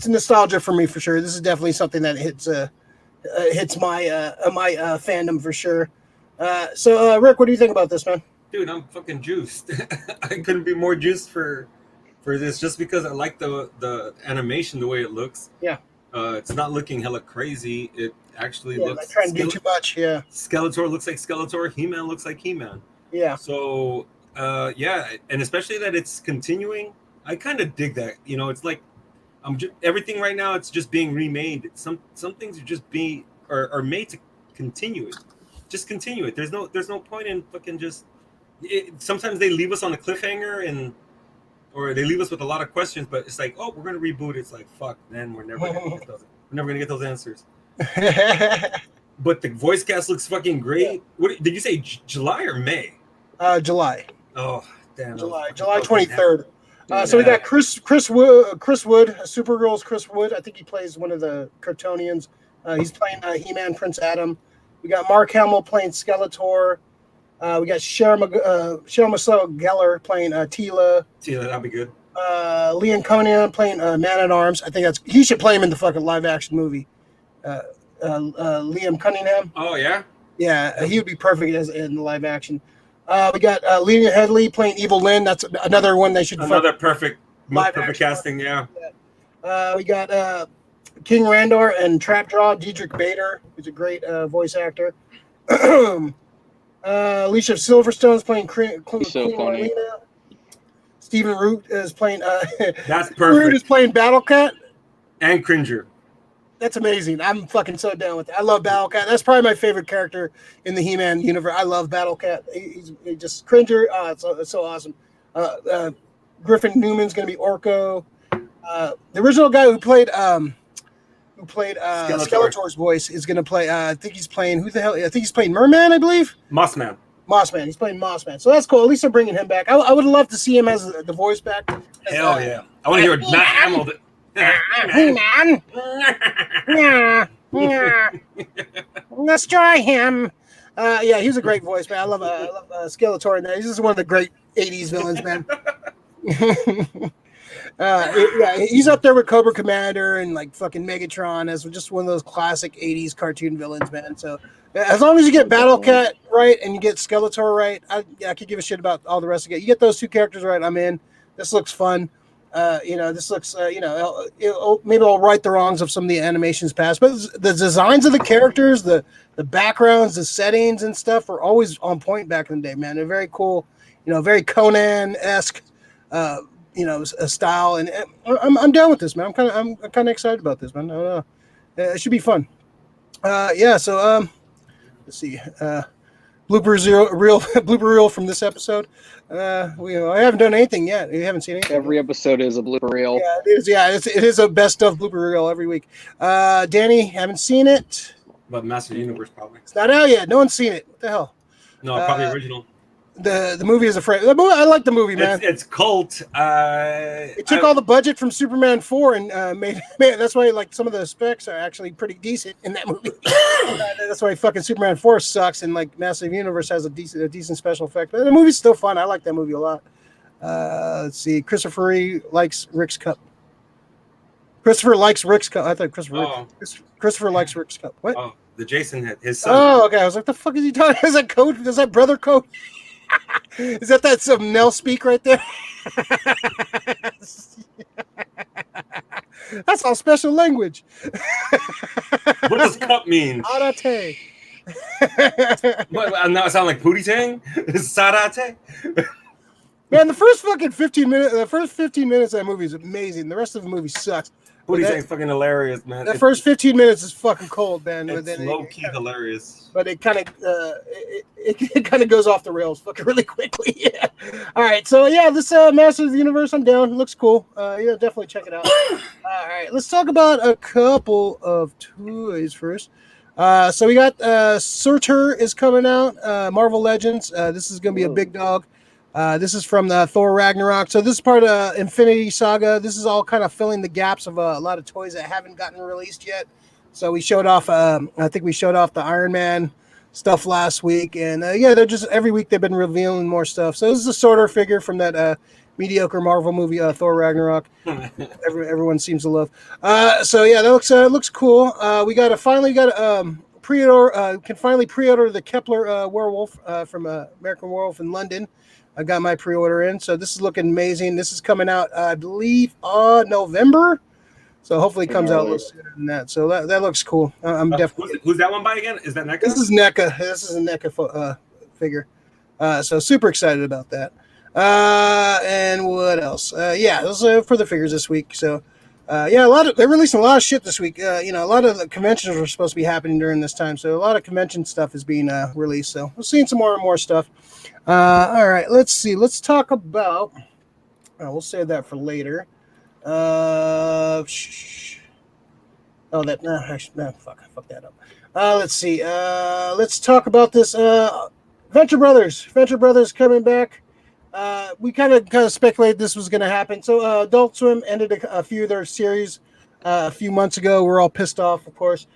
nostalgia for me for sure. This is definitely something that hits my fandom for sure. So Rick, what do you think about this, man? Dude, I'm fucking juiced. I couldn't be more juiced for this, just because I like the animation, the way it looks. Yeah. It's not looking hella crazy. It actually looks. Not trying to do too much. Yeah. Skeletor looks like Skeletor. He-Man looks like He-Man. Yeah. So, and especially that it's continuing. I kind of dig that. It's like everything right now. It's just being remade. Some things are just are made to continue it. Just continue it. There's no point in fucking just. Sometimes they leave us on a cliffhanger or they leave us with a lot of questions, but it's like, oh, we're gonna reboot it. It's like, fuck, man, we're never gonna get those answers. But the voice cast looks fucking great. Yeah. What did you say? July or May? July. Oh, damn. July 23rd. So we got Chris Wood, Supergirl's Chris Wood. I think he plays one of the Kryptonians. He's playing He-Man, Prince Adam. We got Mark Hamill playing Skeletor. We got Sarah Michelle Gellar playing Teela. Teela, that'd be good. Liam Cunningham playing Man-at-Arms. I think he should play him in the fucking live-action movie. Liam Cunningham. Oh, yeah? Yeah, he would be perfect in the live-action. We got Lena Headey playing Evil Lynn. That's another one they should. Another perfect casting. Yeah. We got King Randor and Trapjaw. Diedrich Bader, who's a great voice actor. Alicia Silverstone's playing Queen Marlena. Stephen Root is playing. That's perfect. Root is playing Battle Cat. And Cringer. That's amazing. I'm fucking so down with it. I love Battle Cat. That's probably my favorite character in the He-Man universe. I love Battle Cat. He's just Cringer. It's so awesome. Griffin Newman's going to be Orko. The original guy who played Skeletor's voice is going to play. I think he's playing. Who the hell? I think he's playing Merman, I believe. Mossman. He's playing Mossman. So that's cool. At least they're bringing him back. I would love to see him as the voice back. Hell yeah! I want to hear Matt Hamill. He-Man. Destroy him. Yeah, he's a great voice, man. I love Skeletor in there. He's just one of the great 80s villains, man. He's up there with Cobra Commander and like fucking Megatron as just one of those classic 80s cartoon villains, man. So as long as you get Battle Cat right and you get Skeletor right, I could give a shit about all the rest of it. You get those two characters right, I'm in. This looks fun. This looks, maybe I'll right the wrongs of some of the animations past, but the designs of the characters, the backgrounds, the settings and stuff are always on point back in the day, man. They're very cool, very Conan-esque, style. And I'm down with this, man. I'm kind of excited about this, man. I don't know. It should be fun. So, let's see. Blooper reel from this episode. I haven't done anything yet. We haven't seen anything. Every episode is a blooper reel. Yeah, it is. Yeah, it is a best of blooper reel every week. Danny, haven't seen it. But Master Universe probably. It's not out yet. No one's seen it. What the hell? No, probably original. The movie is afraid. I like the movie, man. It's cult. It took all the budget from Superman 4 and made that's why like some of the specs are actually pretty decent in that movie. That's why fucking Superman 4 sucks and like Massive Universe has a decent special effect. But the movie's still fun. I like that movie a lot. Let's see. Christopher likes Rick's Cup. Christopher likes Rick's Cup. I thought Christopher likes Rick's Cup. What? Oh, the Jason hit his son. Oh, okay. I was like, the fuck is he talking? Is that code? Is that brother code? Is that some Nell speak right there? That's all special language. What does cup mean? Arate. What, now it sound like Pootie Tang? Sarate? Man, the first 15 minutes of that movie is amazing. The rest of the movie sucks. What he's saying is fucking hilarious, man. The first 15 minutes is fucking cold, man. It's low key hilarious. But it kind of it kind of goes off the rails fucking really quickly. Yeah. All right, so yeah, this Masters of the Universe, I'm down. It looks cool. Yeah, definitely check it out. All right, let's talk about a couple of toys first. So we got Surtur is coming out. Marvel Legends. This is gonna be a big dog. This is from Thor Ragnarok. So this is part of Infinity Saga. This is all kind of filling the gaps of a lot of toys that haven't gotten released yet. So we showed off, I think we showed off the Iron Man stuff last week. And yeah, they're just, every week they've been revealing more stuff. So this is a Surtur figure from that mediocre Marvel movie, Thor Ragnarok. Everyone seems to love. So yeah, that looks cool. We got pre-order, can finally pre-order the Kepler Werewolf from American Werewolf in London. I got my pre-order in, so this is looking amazing. This is coming out, I believe, November. So hopefully it comes out a little sooner than that. So that looks cool. I'm definitely. Who's that one by again? Is that NECA? This is NECA. This is a NECA figure. So super excited about that. And what else? Yeah, those are for the figures this week. So yeah, they're releasing a lot of shit this week. A lot of the conventions were supposed to be happening during this time, so a lot of convention stuff is being released. So we're seeing some more and more stuff. All right, let's see. Let's talk about. We'll save that for later. Fuck that up. Let's see. Let's talk about this. Venture Brothers coming back. We kind of speculated this was going to happen. So Adult Swim ended a few of their series a few months ago. We're all pissed off, of course.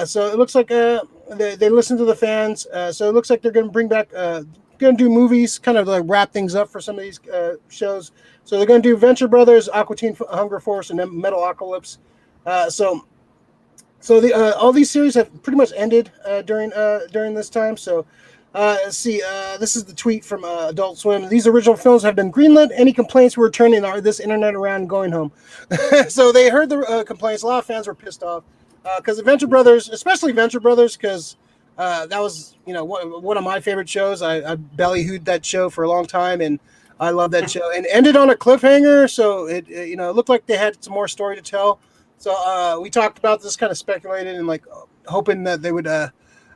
So it looks like they listened to the fans. So it looks like they're going to bring back, going to do movies, kind of like wrap things up for some of these shows. So they're going to do Venture Brothers, Aqua Teen Hunger Force, and then Metalocalypse. So all these series have pretty much ended during this time. So. Let's see. This is the tweet from Adult Swim. These original films have been greenlit. Any complaints were turning this internet around and going home. So they heard the complaints. A lot of fans were pissed off because Venture Brothers, especially Venture Brothers, because that was one of my favorite shows. I belly-hooed that show for a long time, and I love that show. And ended on a cliffhanger, so it looked like they had some more story to tell. So we talked about this, kind of speculated, and like hoping that they would.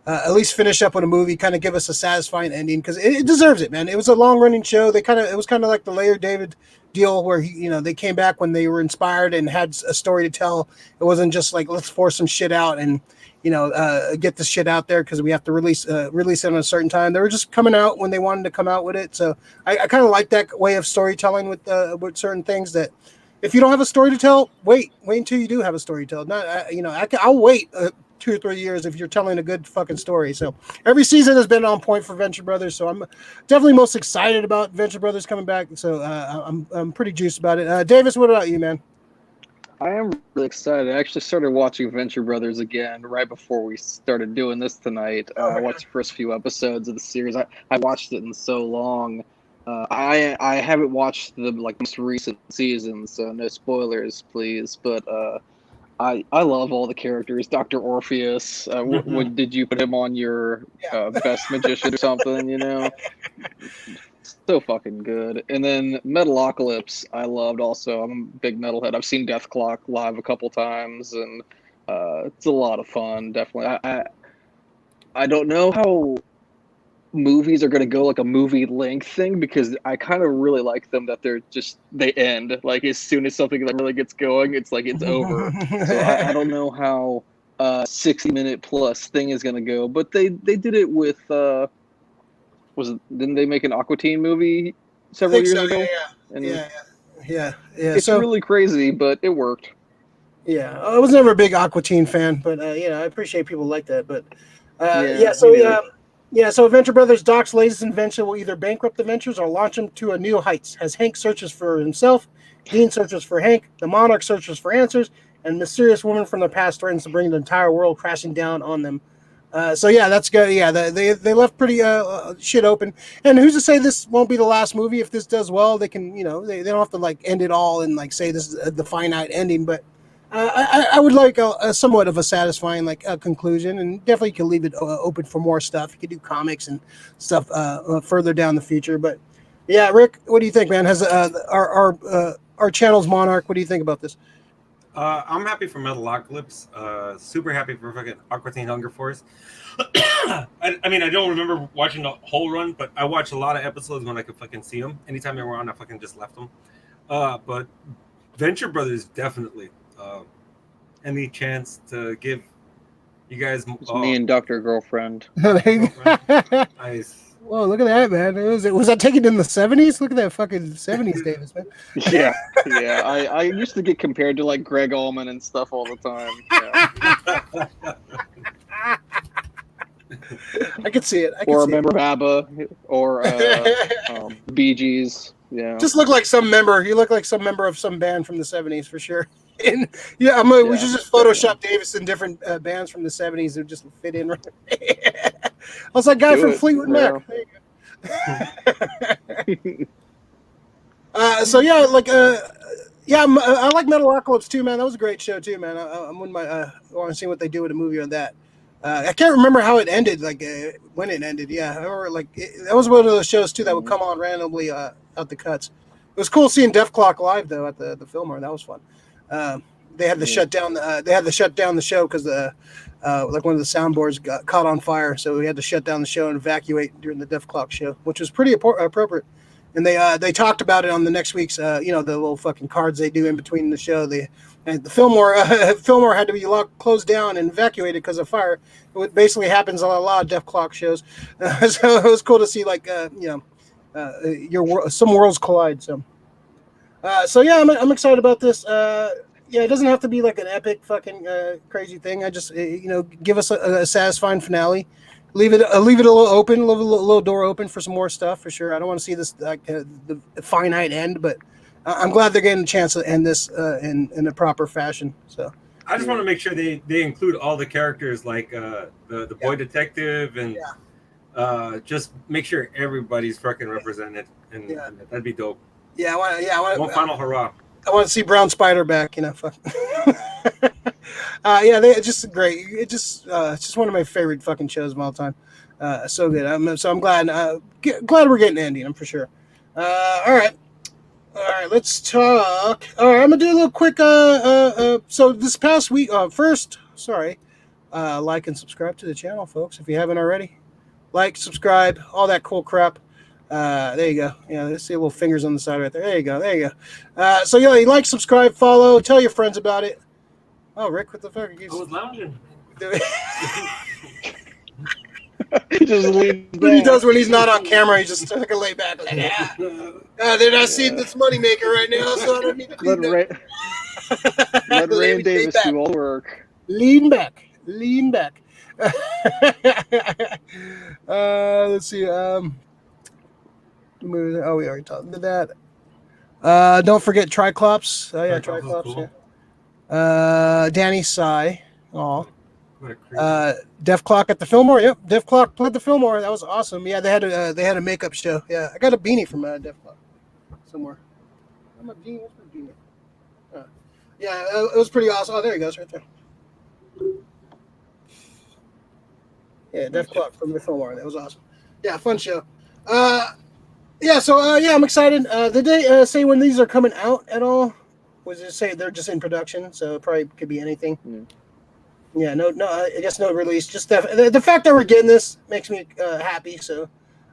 At least finish up with a movie, kind of give us a satisfying ending because it deserves it, man. It was a long running show. It was kind of like the Larry David deal where they came back when they were inspired and had a story to tell. It wasn't just like let's force some shit out and get the shit out there because we have to release it on a certain time. They were just coming out when they wanted to come out with it. So I kind of like that way of storytelling with certain things that. If you don't have a story to tell, wait until you do have a story to tell. Not I'll wait 2 or 3 years if you're telling a good fucking story. So every season has been on point for Venture Brothers. So I'm definitely most excited about Venture Brothers coming back. So I'm pretty juiced about it. Davis, what about you, man? I am really excited. I actually started watching Venture Brothers again right before we started doing this tonight. I watched the first few episodes of the series. I watched it in so long. I haven't watched the most recent seasons, so no spoilers, please. But I love all the characters. Dr. Orpheus. Did you put him on your best magician or something? So fucking good. And then Metalocalypse, I loved also. I'm a big metalhead. I've seen Death Clock live a couple times, and it's a lot of fun. Definitely. I don't know how movies are going to go like a movie length thing because I kind of really like them that they end like as soon as something that really gets going, it's like it's over. So I don't know how 60-minute plus thing is going to go, but they did it with didn't they make an Aqua Teen movie several years ago? Yeah. It's really crazy, but it worked. Yeah, I was never a big Aqua Teen fan, but I appreciate people like that. But so Venture Brothers Doc's latest invention will either bankrupt the Ventures or launch them to a new heights. As Hank searches for himself, Dean searches for Hank, the Monarch searches for answers, and a mysterious woman from the past threatens to bring the entire world crashing down on them. That's good. Yeah, they left pretty shit open. And who's to say this won't be the last movie? If this does well, they can, they don't have to like end it all and like say this is the finite ending, but I would like a somewhat of a satisfying conclusion, and definitely can leave it open for more stuff. You could do comics and stuff further down the future, but Yeah, Rick, what do you think, man? Has our channel's Monarch? What do you think about this? I'm happy for Metalocalypse. Super happy for fucking Aqua Teen Hunger Force. I mean, I don't remember watching the whole run, but I watched a lot of episodes when I could fucking see them. Anytime they were on, I fucking just left them. But Venture Brothers definitely. Any chance to give you guys? It's me and Dr. Girlfriend. Nice. Whoa, look at that, man! Was that taken in the 70s? Look at that fucking 70s, Davis, man. Yeah. I used to get compared to like Greg Allman and stuff all the time. Yeah. I could see it. Or a member of ABBA, or Bee Gees. Yeah. Just look like some member. You look like some member of some band from the 70s for sure. And we should just Photoshop Davis in different bands from the 70s that just fit in. Right. I was that guy from Fleetwood Mac. There you go. So yeah, like I like Metalocalypse too, man. That was a great show too, man. I want to see what they do with a movie on that. I can't remember how it ended, like when it ended. Yeah, I remember that was one of those shows too that would come on randomly out the cuts. It was cool seeing Def Clock live though at the Fillmore. That was fun. They had to shut down. They had to shut down the show because like one of the soundboards got caught on fire, so we had to shut down the show and evacuate during the Def Clock show, which was pretty appropriate. And they talked about it on the next week's the little fucking cards they do in between the show. The Fillmore had to be closed down and evacuated because of fire. It basically happens on a lot of Def Clock shows, so it was cool to see some worlds collide. So yeah, I'm excited about this. Yeah, it doesn't have to be like an epic fucking crazy thing. I just give us a satisfying finale. Leave it a little open, leave a little door open for some more stuff for sure. I don't want to see this the finite end, but I'm glad they're getting a chance to end this in a proper fashion. So I just want to make sure they include all the characters, like the boy detective, and just make sure everybody's fucking represented, and that'd be dope. Yeah, I want one final hurrah. I want to see Brown Spider back. Fuck. It's just great. It's just one of my favorite fucking shows of all time. So good. I'm glad. Glad we're getting an ending. I'm for sure. All right. Let's talk. All right, I'm gonna do a little quick. So this past week, like and subscribe to the channel, folks, if you haven't already. Like, subscribe, all that cool crap. There you go. Yeah, let's see little fingers on the side right there. There you go. So like, subscribe, follow, tell your friends about it. Oh, Rick, what the fuck? I was lounging. He just leans what he does when he's not on camera, he just like a lay back, like, they're not seeing this moneymaker right now, so I don't need to let Ray and Davis do all the work. Lean back. Let's see. We already talked about that. Don't forget Triclops. Oh yeah, Triclops. Cool. Yeah. Danny Sai. Oh. Def Clock at the Fillmore. Yep, Def Clock played the Fillmore. That was awesome. Yeah, they had a makeup show. Yeah, I got a beanie from Def Clock somewhere. Where's my beanie? It was pretty awesome. Oh, there he goes, right there. Yeah, Def Clock from the Fillmore. That was awesome. Yeah, fun show. I'm excited. Did they say when these are coming out at all? Was it say they're just in production? So it probably could be anything. Mm. Yeah, no. I guess no release. Just the fact that we're getting this makes me happy. So,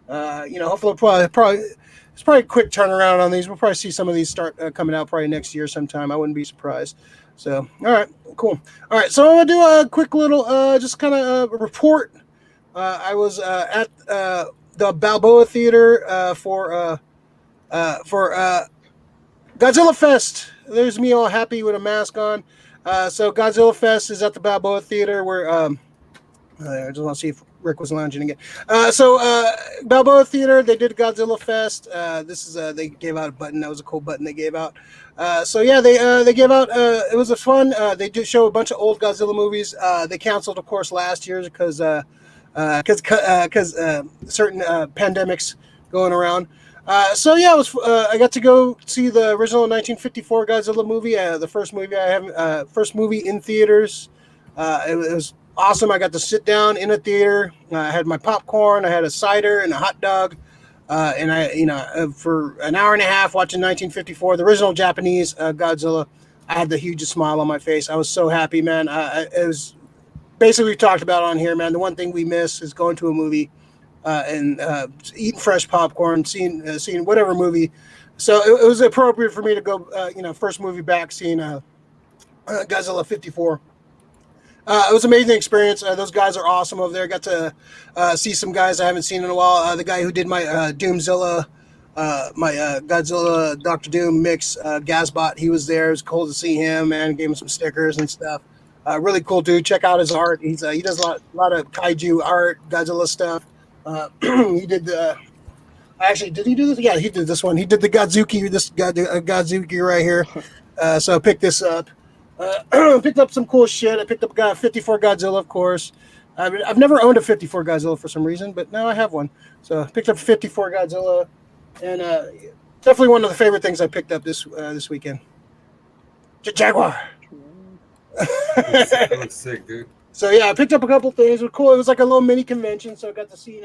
hopefully, probably it's probably a quick turnaround on these. We'll probably see some of these start coming out probably next year sometime. I wouldn't be surprised. So, all right, cool. All right, so I'm gonna do a quick little just kind of report. I was at the Balboa Theatre for Godzilla Fest. There's me all happy with a mask on. So Godzilla Fest is at the Balboa Theatre where I just want to see if Rick was lounging again. Balboa Theatre, they did Godzilla Fest. They gave out a button. That was a cool button they gave out. They gave out. It was a fun. They did show a bunch of old Godzilla movies. They canceled, of course, last year because certain pandemics going around. It was. I got to go see the original 1954 Godzilla movie, the first movie in theaters. It was awesome. I got to sit down in a theater. I had my popcorn. I had a cider and a hot dog. And for an hour and a half watching 1954, the original Japanese Godzilla, I had the hugest smile on my face. I was so happy, man. It was basically we talked about on here, man. The one thing we miss is going to a movie and eating fresh popcorn, seeing whatever movie. So it was appropriate for me to go, first movie back, seeing Godzilla 54. It was an amazing experience. Those guys are awesome over there. Got to see some guys I haven't seen in a while. The guy who did my Doomzilla, my Godzilla Doctor Doom mix, Gazbot, he was there. It was cool to see him, man. Gave him some stickers and stuff. Really cool dude. Check out his art. He does a lot of kaiju art, Godzilla stuff. He did the. Actually, did he do this? Yeah, he did this one. He did the Godzuki. This Godzuki right here. So I picked this up. Picked up some cool shit. I picked up 54 Godzilla, of course. I've never owned a 54 Godzilla for some reason, but now I have one. So I picked up 54 Godzilla, and definitely one of the favorite things I picked up this weekend. Jaguar. That looks sick, dude. So yeah, I picked up a couple things. It was cool. It was like a little mini convention, so I got to see,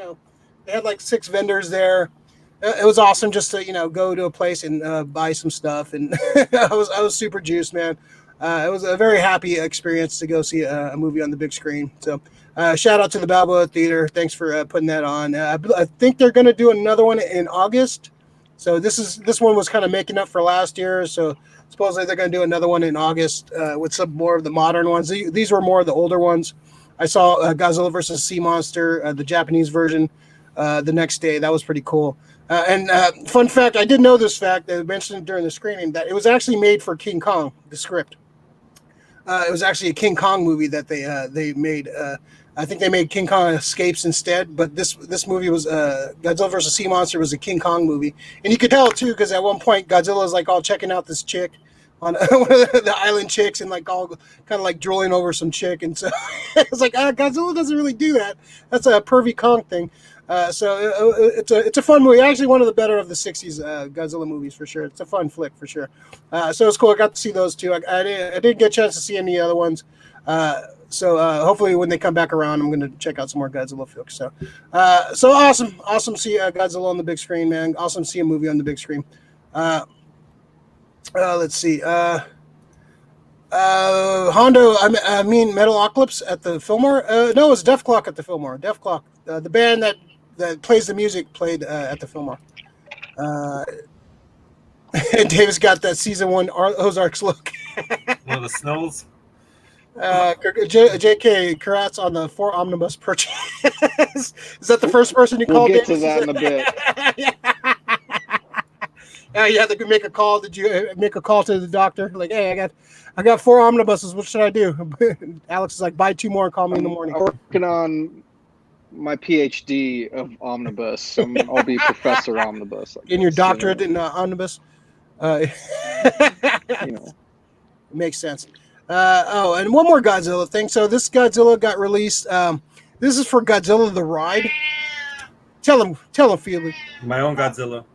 they had like 6 vendors there. It was awesome just to, go to a place and buy some stuff, and I was super juiced, man. It was a very happy experience to go see a movie on the big screen. So shout out to the Balboa Theater. Thanks for putting that on. I think they're going to do another one in August. So this one was kind of making up for last year. So supposedly they're going to do another one in August with some more of the modern ones. These were more of the older ones. I saw Godzilla versus Sea Monster, the Japanese version, the next day. That was pretty cool. And fun fact, I didn't know this fact. I mentioned it during the screening that it was actually made for King Kong, the script. It was actually a King Kong movie that they made. I think they made King Kong Escapes instead, but this movie was Godzilla vs. Sea Monster was a King Kong movie, and you could tell too because at one point Godzilla is like all checking out this chick on one of the island chicks and like all kind of like drooling over some chick, and so it's like Godzilla doesn't really do that. That's a pervy Kong thing. So it's a fun movie. Actually, one of the better of the '60s Godzilla movies for sure. It's a fun flick for sure. So it's cool. I got to see those two. I didn't get a chance to see any other ones. So hopefully when they come back around, I'm going to check out some more Godzilla flicks. So awesome to see Godzilla on the big screen, man. Awesome to see a movie on the big screen. Let's see. Hondo, I mean Metalocalypse at the Fillmore. No, it was Def Clock at the Fillmore. Def Clock, the band that plays the music, played at the Fillmore. Davis got that season 1 Ozarks look. One of the snows. JK, congrats on the 4 omnibus purchase. Is that the first person you called? We'll get to that in a bit. You had to make a call. Did you make a call to the doctor? Like, hey, I got 4 omnibuses. What should I do? Alex is like, buy 2 more and call me in the morning. I'm working on my PhD of omnibus. So I'll be Professor Omnibus. In your doctorate in omnibus? Makes sense. And one more Godzilla thing. So this Godzilla got released. This is for Godzilla the Ride. Tell him, Felix. My own Godzilla.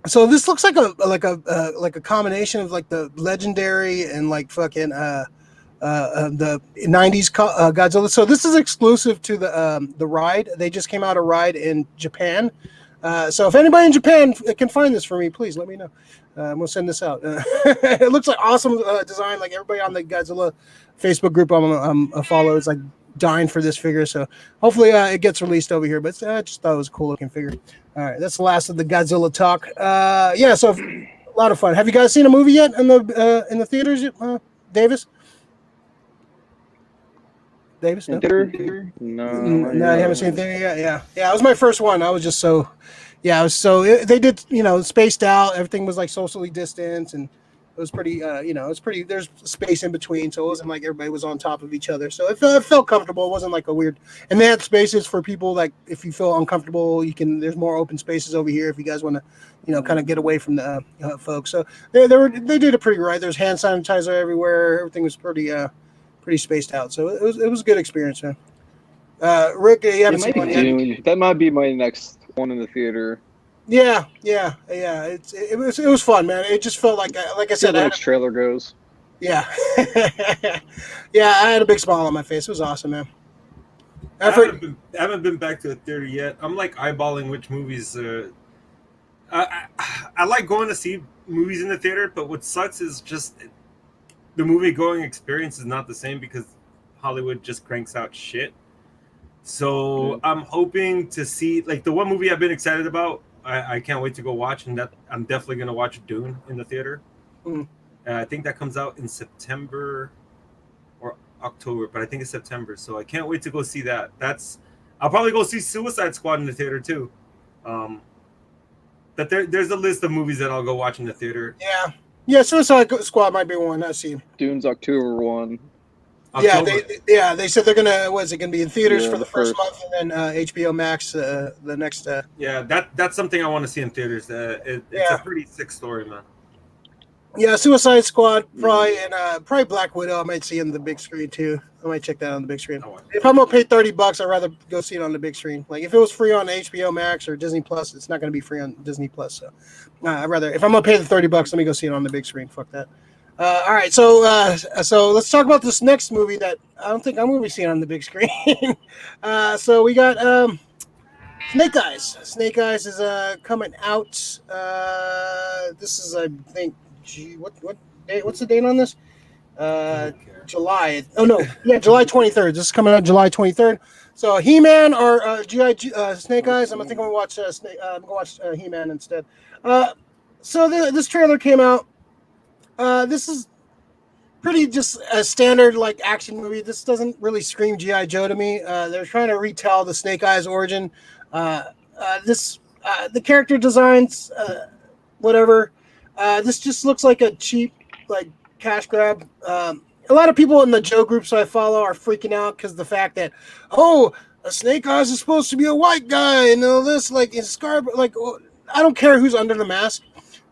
So this looks like a combination of like the legendary and like fucking the 90s Godzilla. So this is exclusive to the Ride. They just came out a Ride in Japan. So if anybody in Japan can find this for me, please let me know. We'll send this out. It looks like awesome design. Like everybody on the Godzilla Facebook group I'm a follow is like dying for this figure. So hopefully it gets released over here. But I just thought it was a cool looking figure. All right, that's the last of the Godzilla talk. So a lot of fun. Have you guys seen a movie yet in the theaters? Davis? Davis? No, no, I haven't seen anything yet. Yeah. It was my first one. I was just so. Yeah, they did, spaced out. Everything was like socially distanced, and it was pretty, it's pretty. There's space in between, so it wasn't like everybody was on top of each other. So it felt comfortable. It wasn't like a weird. And they had spaces for people like if you feel uncomfortable, you can. There's more open spaces over here if you guys want to, kind of get away from the folks. So they did it pretty right. There's hand sanitizer everywhere. Everything was pretty spaced out. So it was a good experience, man. Rick, you haven't seen one yet? That might be my next one in the theater. Yeah. It was fun, man. It just felt like I said. The next trailer goes. Yeah, yeah. I had a big smile on my face. It was awesome, man. I haven't been back to the theater yet. I'm like eyeballing which movies I like going to see movies in the theater, but what sucks is just the movie going experience is not the same because Hollywood just cranks out shit. So I'm hoping to see like the one movie I've been excited about. I can't wait to go watch, and that I'm definitely gonna watch Dune in the theater. I think that comes out in September or October, but I think it's September. So I can't wait to go see that. I'll probably go see Suicide Squad in the theater too. But there's a list of movies that I'll go watch in the theater. Yeah, Suicide Squad might be one. I see. Dune's October 1. October. They said they're gonna. What is it gonna be in theaters for the first month, and then HBO Max the next. Yeah, that's something I want to see in theaters. It's a pretty sick story, man. Yeah, Suicide Squad probably, and probably Black Widow. I might see on the big screen too. I might check that on the big screen. If I'm gonna pay $30, I'd rather go see it on the big screen. Like if it was free on HBO Max or Disney Plus, it's not gonna be free on Disney Plus. So I'd rather, if I'm gonna pay the $30, let me go see it on the big screen. Fuck that. All right, so let's talk about this next movie that I don't think I'm going to be seeing on the big screen. So we got Snake Eyes. Snake Eyes is coming out. This is, I think, what date? What's the date on this? July. Oh no, yeah, July 23rd. This is coming out July 23rd. So He-Man or Snake Eyes. I'm gonna watch He-Man instead. So this trailer came out. This is pretty just a standard like action movie. This doesn't really scream G.I. Joe to me. They're trying to retell the Snake Eyes origin. The character designs, whatever. This just looks like a cheap like cash grab. A lot of people in the Joe groups I follow are freaking out because the fact that a Snake Eyes is supposed to be a white guy and all this like in Scar. Like I don't care who's under the mask.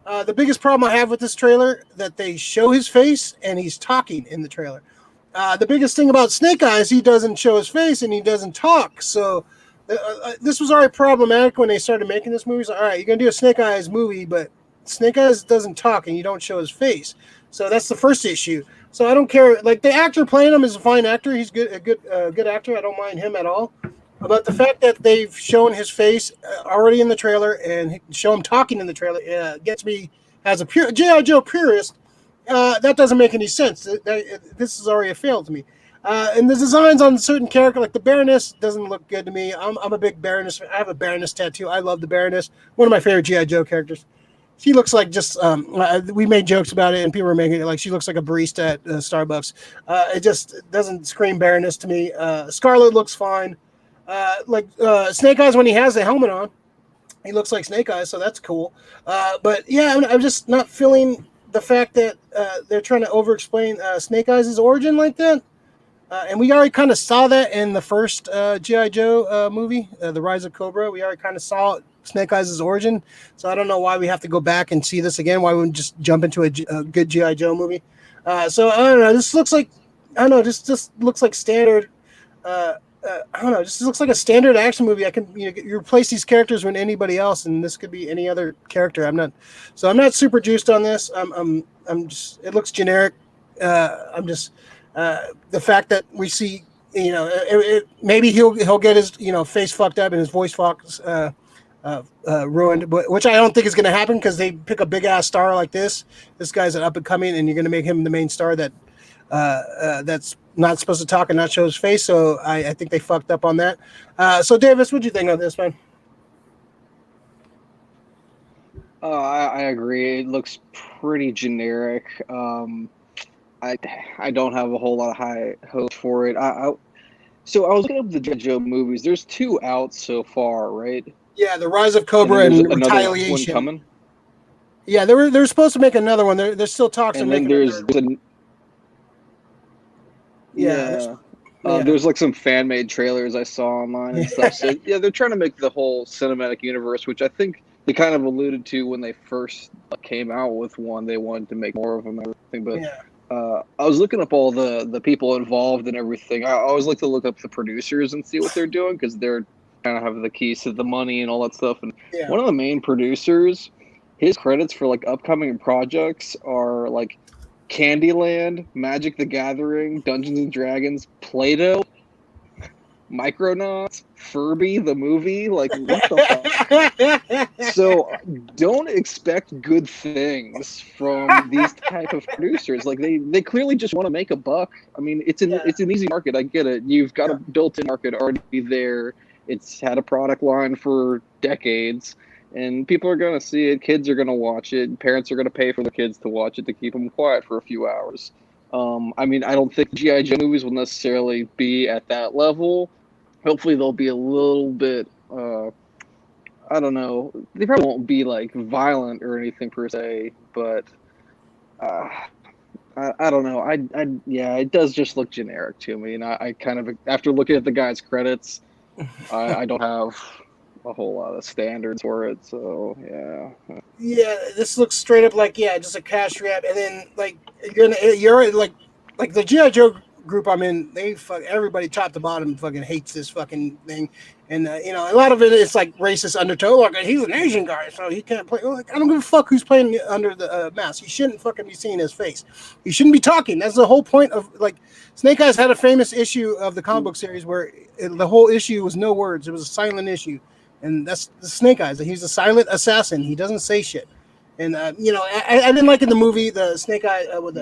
The biggest problem I have with this trailer that they show his face and he's talking in the trailer. The biggest thing about Snake Eyes, he doesn't show his face and he doesn't talk. So this was already problematic when they started making this movie. So, all right, you're gonna do a Snake Eyes movie, but Snake Eyes doesn't talk and you don't show his face. So that's the first issue. So I don't care. Like the actor playing him is a fine actor. He's a good actor. I don't mind him at all. But the fact that they've shown his face already in the trailer and show him talking in the trailer gets me, as a pure G.I. Joe purist, that doesn't make any sense. This is already a fail to me. And the designs on certain character, like the Baroness, doesn't look good to me. I'm a big Baroness. I have a Baroness tattoo. I love the Baroness. One of my favorite G.I. Joe characters. She looks like just, we made jokes about it and people were making it like she looks like a barista at Starbucks. It just doesn't scream Baroness to me. Scarlet looks fine. Snake Eyes, when he has the helmet on, he looks like Snake Eyes, so that's cool. But yeah, I'm just not feeling the fact that they're trying to over-explain Snake Eyes' origin like that. And we already kind of saw that in the first G.I. Joe movie, The Rise of Cobra. We already kind of saw Snake Eyes' origin, so I don't know why we have to go back and see this again. Why we wouldn't just jump into a good G.I. Joe movie? So I don't know. This looks like just looks like standard. I don't know. This looks like a standard action movie. You replace these characters with anybody else, and this could be any other character. I'm not super juiced on this. I'm just. It looks generic. The fact that we see, maybe he'll get his face fucked up and his voice ruined, which I don't think is going to happen because they pick a big ass star like this. This guy's an up and coming, and you're going to make him the main star that's not supposed to talk and not show his face. So I think they fucked up on that. So Davis, what'd you think of this, man? I agree. It looks pretty generic. I don't have a whole lot of high hopes for it. So I was looking up the G.I. Joe movies. There's 2 out so far, right? Yeah, The Rise of Cobra and Retaliation. One coming? Yeah, they're supposed to make another one. There's still talks. And then there's there's like some fan-made trailers I saw online and stuff. So yeah, they're trying to make the whole cinematic universe, which I think they kind of alluded to when they first came out with one. They wanted to make more of them and everything. But I was looking up all the people involved and everything. I always like to look up the producers and see what they're doing because they're kind of have the keys to the money and all that stuff. And one of the main producers, his credits for like upcoming projects are like Candyland, Magic the Gathering, Dungeons and Dragons, Play-Doh. Micronauts, Furby, the movie. Like, what the fuck? So don't expect good things from these type of producers. Like they clearly just want to make a buck. I mean, it's an easy market. I get it. You've got a built-in market already there. It's had a product line for decades, and people are going to see it. Kids are going to watch it. Parents are going to pay for the kids to watch it to keep them quiet for a few hours. I mean, I don't think G.I. Joe movies will necessarily be at that level. Hopefully they'll be a little bit, I don't know, they probably won't be like violent or anything per se, but I don't know. Yeah, it does just look generic to me. And I kind of, after looking at the guy's credits, I don't have a whole lot of standards for it. So, yeah. Yeah, this looks straight up like, just a cash grab. And then, like, you're like the G.I. Joe group I'm in, everybody top to bottom fucking hates this fucking thing. And, a lot of it is like racist undertow. Like, he's an Asian guy, so he can't play. Like, I don't give a fuck who's playing under the mask. He shouldn't fucking be seeing his face. He shouldn't be talking. That's the whole point of, like, Snake Eyes had a famous issue of the comic book series where the whole issue was no words. It was a silent issue. And that's the Snake Eyes. He's a silent assassin. He doesn't say shit. And, I didn't like in the movie, the Snake Eye with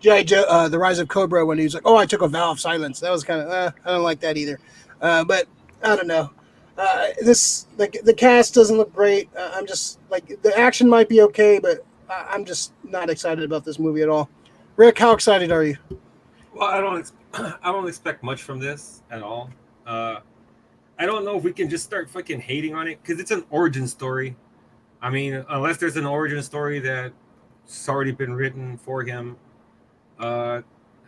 G.I. Joe, The Rise of Cobra, when he was like, oh, I took a vow of silence. That was kind of, I don't like that either. But I don't know. The cast doesn't look great. I'm just, like, the action might be okay, but I'm just not excited about this movie at all. Rick, how excited are you? Well, I don't expect much from this at all. I don't know if we can just start fucking hating on it because it's an origin story. I mean, unless there's an origin story that's already been written for him. I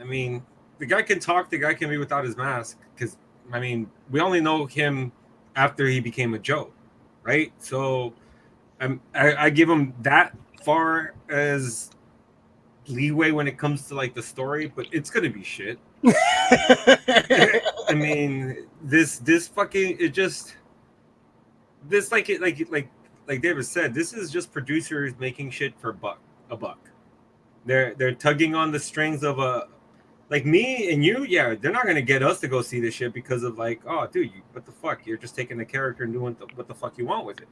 mean, the guy can talk. The guy can be without his mask because, I mean, we only know him after he became a Joe, right? So I give him that far as leeway when it comes to, like, the story, but it's going to be shit. I mean, this fucking, it just, this, like David said, this is just producers making shit for a buck. They're tugging on the strings of like me and you. Yeah, they're not gonna get us to go see this shit because of, like, oh, dude, what the fuck? You're just taking the character and doing what the fuck you want with it.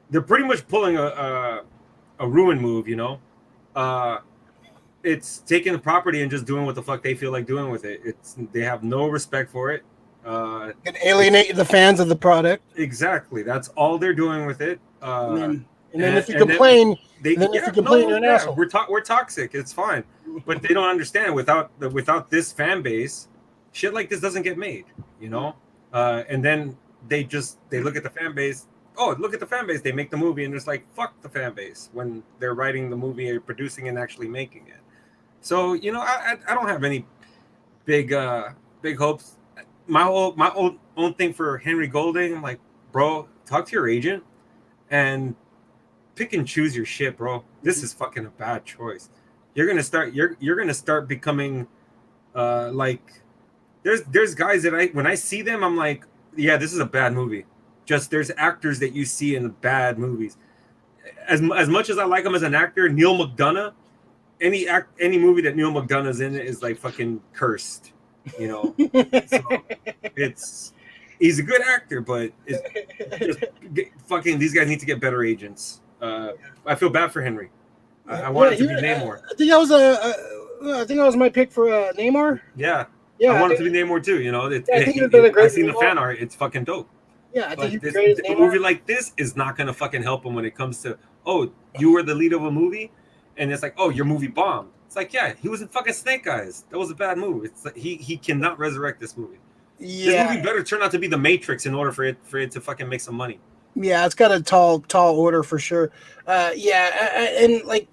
They're pretty much pulling a ruin move, It's taking the property and just doing what the fuck they feel like doing with it. They have no respect for it. Can alienate the fans of the product. Exactly. That's all they're doing with it. And then if you complain, you're an asshole. We're toxic. It's fine, but they don't understand. Without this fan base, shit like this doesn't get made. And then they look at the fan base. Oh, look at the fan base. They make the movie, and it's like, fuck the fan base when they're writing the movie or producing and actually making it. So, I don't have any big hopes. My own thing for Henry Golding, I'm like, bro, talk to your agent and pick and choose your shit, bro. This is fucking a bad choice. You're gonna start becoming like, there's guys that when I see them, I'm like, yeah, this is a bad movie. Just, there's actors that you see in bad movies. As much as I like him as an actor, Neil McDonough, any movie that Neil McDonough's in is like fucking cursed, So he's a good actor, but fucking these guys need to get better agents. I feel bad for Henry. I wanted to be Namor. I think that was my pick for Namor. Yeah. I wanted to be Namor too. I've seen the fan art. It's fucking dope. Yeah, I think a movie like this is not gonna fucking help him when it comes to, oh, you were the lead of a movie, and it's like, oh, your movie bombed. It's like, yeah, he was in fucking Snake Eyes. That was a bad movie. It's like he cannot resurrect this movie. Yeah. This movie better turn out to be The Matrix in order for it to fucking make some money. Yeah, it's got a tall order for sure. If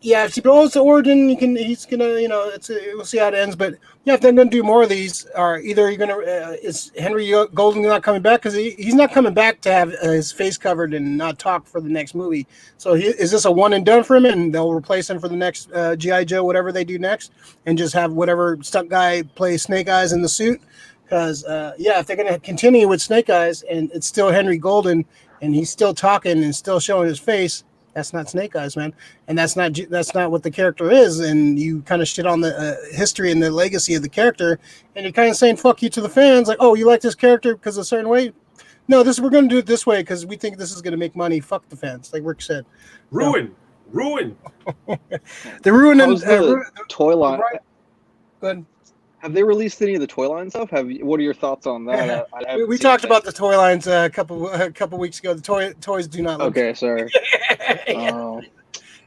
it's the origin, he's gonna, we'll see how it ends. But yeah, if they're gonna do more of these, or either you're gonna, is Henry Golding not coming back because he's not coming back to have his face covered and not talk for the next movie. So is this a one and done for him, and they'll replace him for the next G.I. Joe, whatever they do next, and just have whatever stunt guy play Snake Eyes in the suit? Because if they're gonna continue with Snake Eyes and it's still Henry Golding, and he's still talking and still showing his face, That's not Snake Eyes, man, and that's not what the character is. And you kind of shit on the history and the legacy of the character, and you're kind of saying "fuck you" to the fans, like, "Oh, you like this character because a certain way." No, we're going to do it this way because we think this is going to make money. Fuck the fans, like Rick said. Ruin. The ruin and the toy line. Go ahead. Have they released any of the toy line stuff? What are your thoughts on that? We talked about the toy lines a couple weeks ago. The toys do not look. Okay, sorry.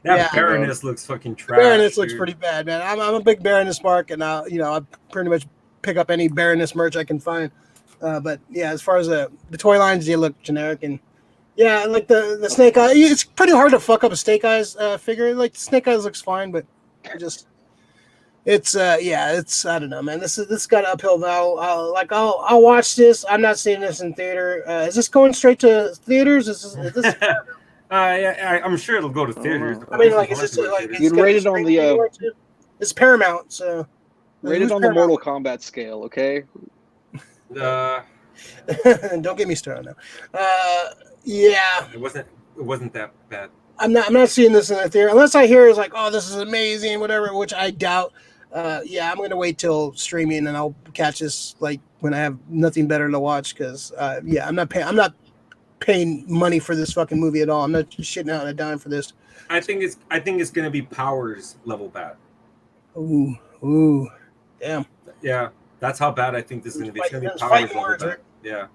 That Baroness looks fucking trash. Baroness looks pretty bad, man. I'm a big Baroness mark, and I pretty much pick up any Baroness merch I can find. But yeah, as far as the toy lines, they look generic, and yeah, like the Snake Eyes. It's pretty hard to fuck up a Snake Eyes figure. Like Snake Eyes looks fine, but it's I don't know, man. This got an uphill battle. I'll watch this. I'm not seeing this in theater. Is this going straight to theaters? Is this I'm sure it'll go to theaters. I mean, like, is this like you rated on the it's Paramount, so rated on the Mortal Kombat scale, okay? Don't get me started now. Yeah, it wasn't that bad. I'm not seeing this in the theater unless I hear it's like, oh, this is amazing, whatever, which I doubt. I'm gonna wait till streaming and I'll catch this like when I have nothing better to watch because I'm not paying money for this fucking movie at all. I'm not shitting out a dime for this. I think it's gonna be Powers level bad. Ooh, damn. Yeah, that's how bad I think this is gonna be. It's gonna be Powers level bad. Yeah.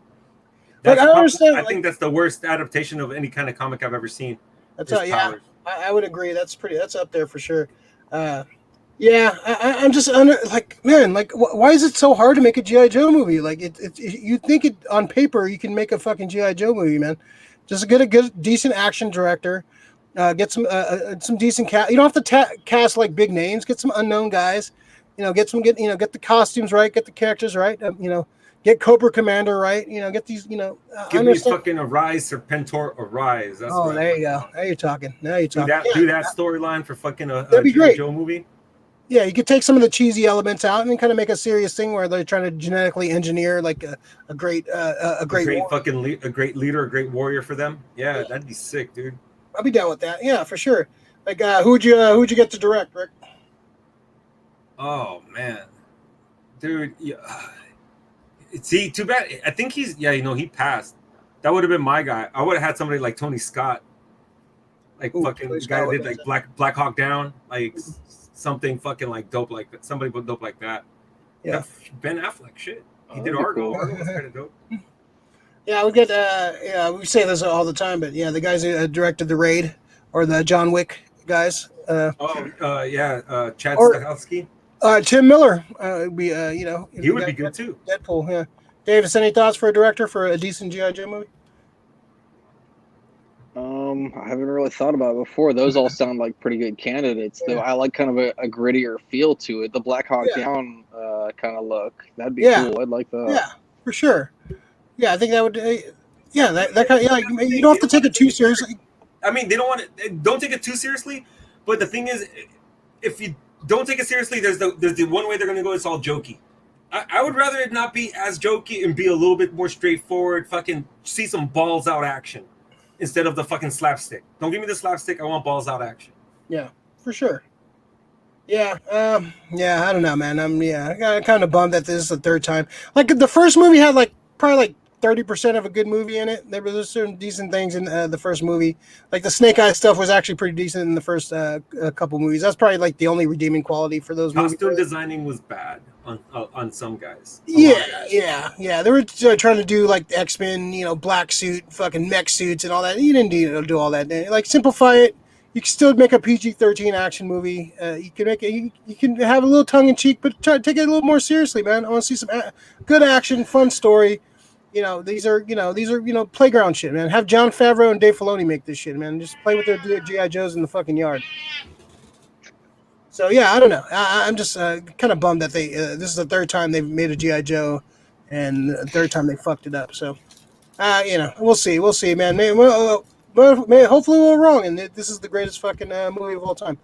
But I understand. I think that's the worst adaptation of any kind of comic I've ever seen. That's I would agree. That's up there for sure. I'm just why is it so hard to make a G.I. Joe movie? Like you'd think it on paper you can make a fucking G.I. Joe movie, man. Just get a good, decent action director. Get some decent cast. You don't have to cast like big names. Get some unknown guys. Get the costumes right. Get the characters right. Get Cobra Commander right. Get these. Give me fucking Arise or Pentor Arise. That's there you go. Now you're talking. Do that storyline for fucking a G.I. Joe movie. Yeah, you could take some of the cheesy elements out and then kind of make a serious thing where they're trying to genetically engineer like a great leader, a great warrior for them. Yeah, that'd be sick, dude. I'll be down with that. Yeah, for sure. Like, who'd you get to direct, Rick? Oh man, dude. Yeah. See, too bad. I think he passed. That would have been my guy. I would have had somebody like Tony Scott, like fucking guy that did like Black Hawk Down, like something fucking like dope like that. Somebody dope like that. Yeah, Ben Affleck, shit. He did Argo. Argo was kind of dope. Yeah, we get. We say this all the time, but yeah, the guys who directed The Raid or the John Wick guys. Chad Stahelski. Tim Miller. He would be good too. Deadpool. Yeah. Davis, any thoughts for a director for a decent G.I. Joe movie? I haven't really thought about it before. Those all sound like pretty good candidates, though. I like kind of a grittier feel to it. The Black Hawk Down kind of look. That'd be cool. I'd like that. Yeah, for sure. Yeah, I think that would. That kind of. Yeah, you don't have to take it too seriously. I mean, don't take it too seriously. But the thing is, if you don't take it seriously, there's the one way they're going to go. It's all jokey. I would rather it not be as jokey and be a little bit more straightforward. Fucking see some balls out action instead of the fucking slapstick. Don't give me the slapstick. I want balls out action. Yeah, for sure. Yeah, I don't know, man. I got kind of bummed that this is the third time. Like the first movie had probably 30% of a good movie in it. There was certain decent things in the first movie. Like the Snake Eyes stuff was actually pretty decent in the first couple movies. That's probably like the only redeeming quality for those movies. Costume designing was bad on some guys. Yeah. They were trying to do like the X-Men, black suit, fucking mech suits and all that. You didn't need to do all that. Like simplify it. You can still make a PG-13 action movie. You can make it. You can have a little tongue in cheek, but try to take it a little more seriously, man. I want to see some good action, fun story. These are playground shit, man. Have Jon Favreau and Dave Filoni make this shit, man. Just play with their G.I. Joes in the fucking yard. So yeah, I don't know. I'm just kind of bummed that this is the third time they've made a G.I. Joe, and the third time they fucked it up. So, we'll see, man. Hopefully we're wrong, and this is the greatest fucking movie of all time.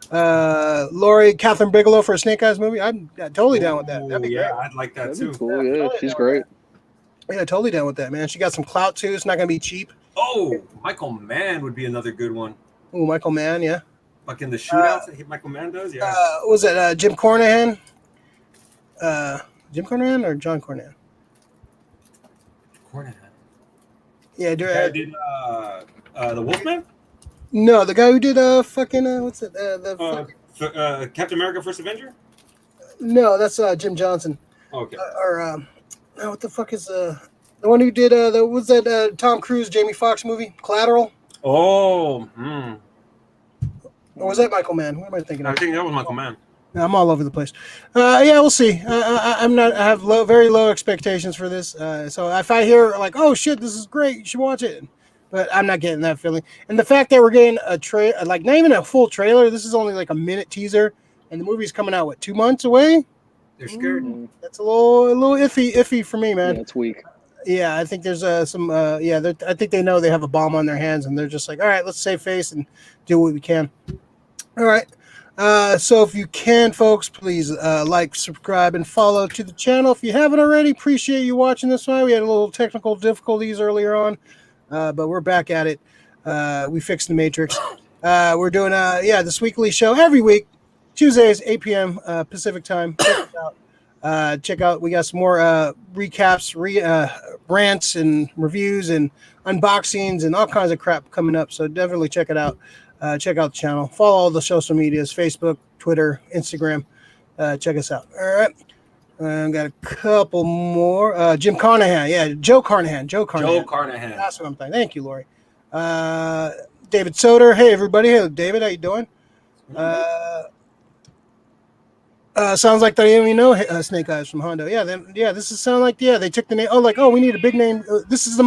Catherine Bigelow for a Snake Eyes movie. I'm totally down with that. That'd be great. I'd like that too. Cool. Yeah, she's great. Yeah, totally down with that, man. She got some clout too. It's not gonna be cheap. Oh, Michael Mann would be another good one. Ooh, Michael Mann, yeah. Fucking the shootouts that Michael Mann does, yeah. Was it Jim Cornahan? Jim Cornahan or John Cornahan? Cornahan. Yeah, Guy did the Wolfman? No, the guy who did what's it? Captain America: First Avenger? No, that's Jim Johnson. Okay. What the fuck is the one who did what's that Tom Cruise Jamie Foxx movie Collateral? Oh. Or was that Michael Mann? What am I thinking of? I think that was Michael Mann. I'm all over the place. Yeah, we'll see. I have very low expectations for this. So if I hear like, oh shit, this is great, you should watch it. But I'm not getting that feeling. And the fact that we're getting like not even a full trailer, this is only like a minute teaser, and the movie's coming out 2 months away. They're scared. That's a little iffy for me, man. Yeah, it's weak. Yeah, I think there's some. I think they know they have a bomb on their hands, and they're just like, all right, let's save face and do what we can. All right. So if you can, folks, please like, subscribe, and follow to the channel. If you haven't already, appreciate you watching this one. We had a little technical difficulties earlier on, but we're back at it. We fixed the Matrix. We're doing this weekly show every week, Tuesdays, 8 p.m. Pacific time. Check out. We got some more recaps, rants, and reviews, and unboxings, and all kinds of crap coming up. So definitely check it out. Check out the channel. Follow all the social medias: Facebook, Twitter, Instagram. Check us out. All right. Got a couple more. Jim Carnahan. Yeah, Joe Carnahan. That's what I'm thinking. Thank you, Lori. David Soder. Hey, everybody. Hey, David. How you doing? Sounds like they even know Snake Eyes from Hondo. This is sound like they took the name. We need a big name. This is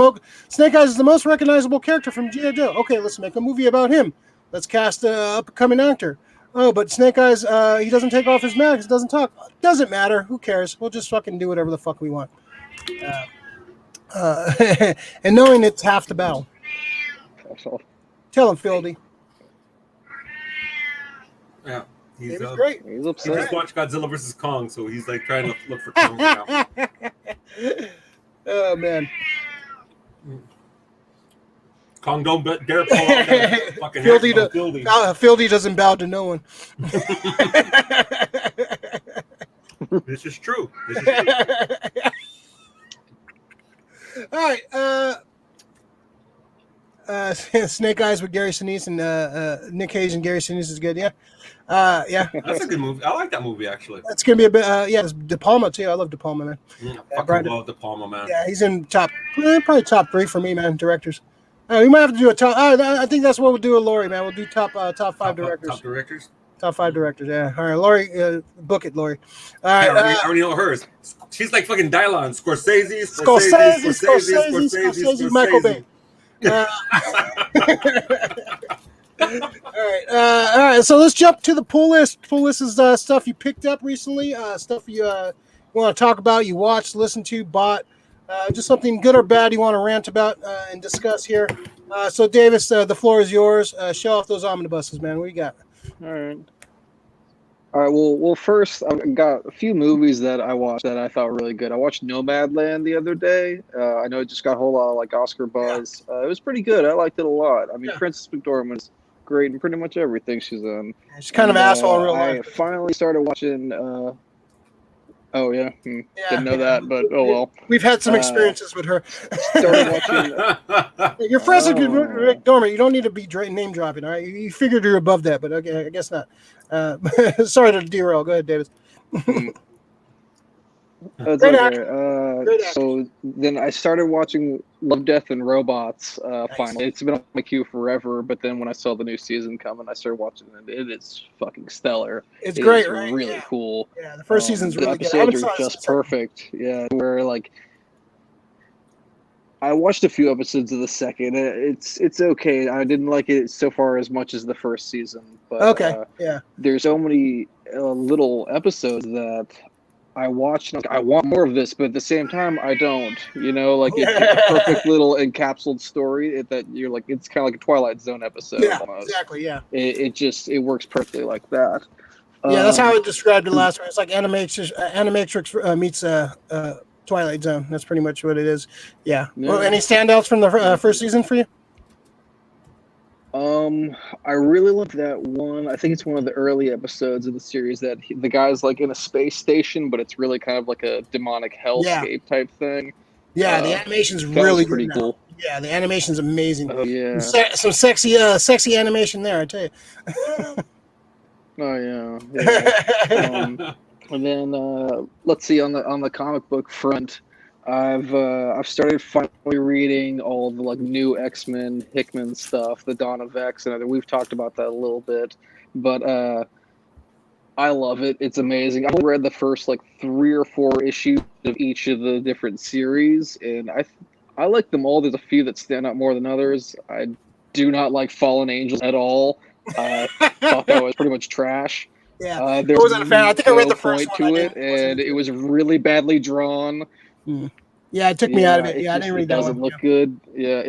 Snake Eyes is the most recognizable character from G.I. Joe. Okay, let's make a movie about him. Let's cast an up-and-coming actor. Oh, but Snake Eyes, he doesn't take off his mask. He doesn't talk. Doesn't matter. Who cares? We'll just fucking do whatever the fuck we want. And knowing it's half the battle. Tell him, Fieldy. Yeah. He's great. He's He upset. just watched Godzilla vs. Kong, so he's like trying to look for Kong right now. Oh, man. Kong don't dare pull out that fucking Fieldy, hand from Fieldy. Fieldy doesn't bow to no one. This is true. All right. Snake Eyes with Gary Sinise and Nick Cage and Gary Sinise is good. Yeah. That's a good movie. I like that movie, actually. That's gonna be a bit. It's De Palma too. I love De Palma, man. I fucking love De Palma, man. Yeah, he's in probably top 3 for me, man. Directors. We might have to do a top. I think that's what we'll do with Lori, man. We'll do top 5 directors. Top directors. Top 5 directors. Yeah. All right, Lori, book it, Lori. All right. I already know hers. She's like fucking Dylon. Scorsese, Michael Bay. All right. So let's jump to the pull list. Pull list is stuff you picked up recently, stuff you want to talk about, you watched, listened to, bought, just something good or bad you want to rant about and discuss here. So Davis, the floor is yours. Show off those omnibuses, man. What you got? All right. Well, first I've got a few movies that I watched that I thought were really good. I watched Nomadland the other day. I know it just got a whole lot of Oscar buzz. It was pretty good. I liked it a lot. I mean, Princess McDormand was great in pretty much everything she's in. She's kind of asshole in real life. I finally started watching. Didn't know that, but oh well. We've had some experiences with her. Started watching. You're friends with Rick Dormer. You don't need to be name dropping. All right, you figured you're above that, but okay, I guess not. Sorry to derail. Go ahead, Davis. That's Great okay. So then I started watching Love, Death, and Robots. Finally, it's been on my queue forever. But then when I saw the new season coming, I started watching it. It is fucking stellar. It's great, is right? Really cool. Yeah, the first season's really good. The episodes are just perfect. Yeah, where I watched a few episodes of the second. It's okay. I didn't like it so far as much as the first season. But there's so many little episodes that I watch. I want more of this, but at the same time, I don't. It's a perfect little encapsulated story that you're it's kind of like a Twilight Zone episode. Yeah, almost. exactly. Yeah. It works perfectly like that. Yeah, that's how I described it last time. It's like Animatrix meets Twilight Zone. That's pretty much what it is. Yeah. Well, any standouts from the first season for you? I really love that one. I think it's one of the early episodes of the series that the guy's like in a space station, but it's really kind of like a demonic hellscape type thing. Yeah, the animation's that really was pretty good cool. Yeah, the animation's amazing. Oh yeah, some sexy animation there, I tell you. Oh yeah. And then let's see, on the comic book front, I've started finally reading all the like new X-Men Hickman stuff, the Dawn of X, and we've talked about that a little bit, but I love it. It's amazing. I've read the first like 3 or 4 issues of each of the different series, and I like them all. There's a few that stand out more than others. I do not like Fallen Angels at all. I thought that was pretty much trash. Yeah, I There's wasn't a fan. I think I read the first point one. to it, and it was really badly drawn. Yeah, it took me out of it. Yeah, I didn't read that one. It doesn't look good. Yeah,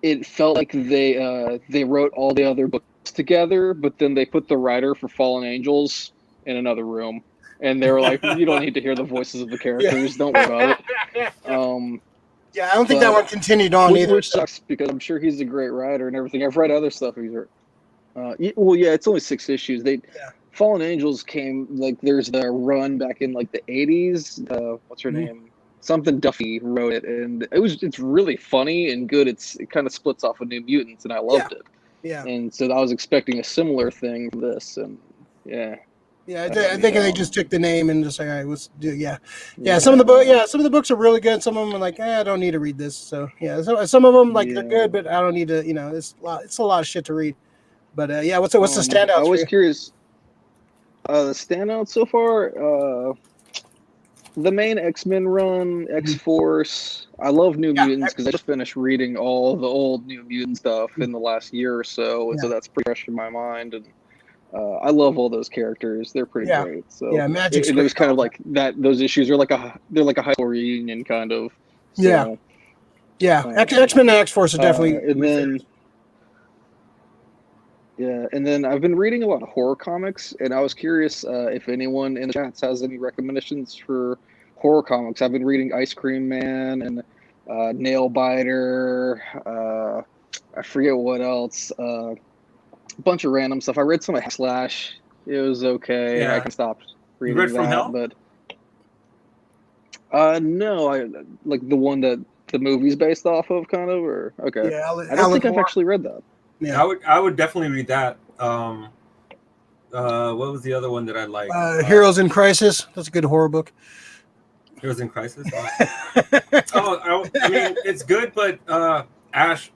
it felt like they wrote all the other books together, but then they put the writer for Fallen Angels in another room, and they were like, "You don't need to hear the voices of the characters. Don't worry about it." Yeah, I don't think that one continued on either. Which sucks because I'm sure he's a great writer and everything. I've read other stuff he's written. Well, yeah, it's only 6 issues. Fallen Angels came, like, there's the run back in like the 80s. What's her name? Something Duffy wrote it, and it's really funny and good. It kind of splits off with New Mutants, and I loved it. Yeah. And so I was expecting a similar thing for this, and yeah. Yeah, I think they just took the name and just like, all right, let's do. Yeah. Some of the books are really good. Some of them are like, I don't need to read this. So yeah, some of them like they're good, but I don't need to. It's a lot of shit to read. But what's the standout? I was curious. The standout so far, the main X-Men run, X-Force. I love New Mutants because I just finished reading all the old New Mutant stuff in the last year or so, and so that's pretty fresh in my mind. And I love all those characters; they're pretty great. So Magic's it was kind of like that. Those issues are like they're like a high school reunion kind of. So, X-Men and X-Force are definitely. And then I've been reading a lot of horror comics, and I was curious if anyone in the chats has any recommendations for horror comics. I've been reading Ice Cream Man and Nailbiter. I forget what else. A bunch of random stuff. I read some of Slash. It was okay. Yeah. I can stop reading you read that. From Hell? But no, I like the one that the movie's based off of, kind of. Or okay. Yeah, I don't think I've actually read that. Yeah, I would definitely read that. What was the other one that I liked? Heroes in Crisis. That's a good horror book. Heroes in Crisis. I mean, it's good, but Ash,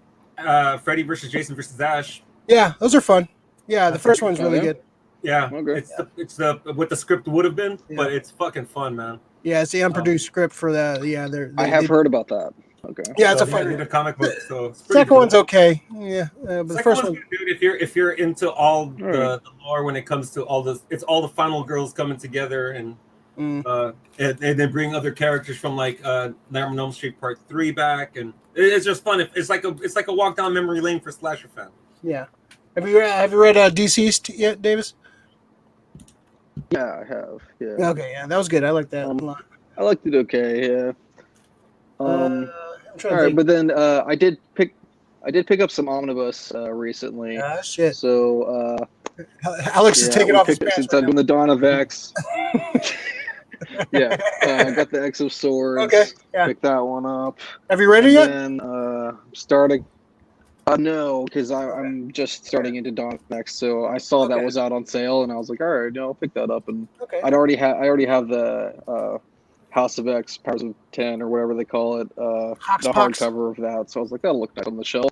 Freddy versus Jason versus Ash. Yeah, those are fun. Yeah, the first one's really good. Yeah, okay. It's the what the script would have been, but it's fucking fun, man. Yeah, it's the unproduced script for that. Yeah, I have heard about that. Okay. Yeah, it's a fun. The comic book. So second one's okay. Yeah, but the first one, dude, if you're into all the lore when it comes to all this, it's all the final girls coming together and they bring other characters from like Nightmare on Elm Street Part 3 back, and it's just fun. It's like a walk down memory lane for slasher fans. Yeah. Have you read Deceased yet, Davis? Yeah, I have. Yeah. Okay, yeah, that was good. I liked that a lot. I liked it. Okay, yeah. All right, but then I did pick up some omnibus recently. Shit. So Alex is taking off his pants. Since I'm in the Dawn of X. I got the X of Swords. Okay. Yeah. Picked that one up. Have you read it yet? And starting. No, because I'm just starting into Dawn of X, so I saw that was out on sale, and I was like, all right, I'll pick that up. And I already have the House of X, Powers of 10, or whatever they call it, the hardcover of that. So I was like, that'll look nice on the shelf.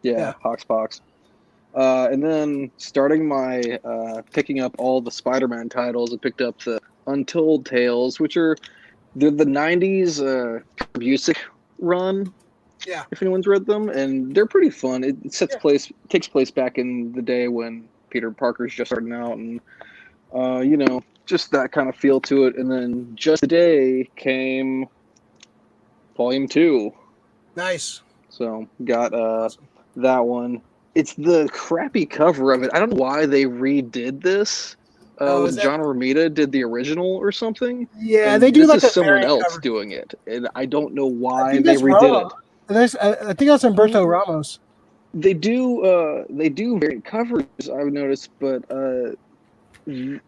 Yeah. Hoxpox. And then starting my picking up all the Spider-Man titles, I picked up the Untold Tales, which are the 90s Busiek run. Yeah. If anyone's read them, and they're pretty fun. It takes place back in the day when Peter Parker's just starting out, and just that kind of feel to it. And then just today came Volume 2. Nice. So got that one. It's the crappy cover of it. I don't know why they redid this. John Romita did the original or something. Yeah, they do like someone else cover. Doing it, and I don't know why they redid it. I think that's Humberto Ramos. They do variant covers, I've noticed, but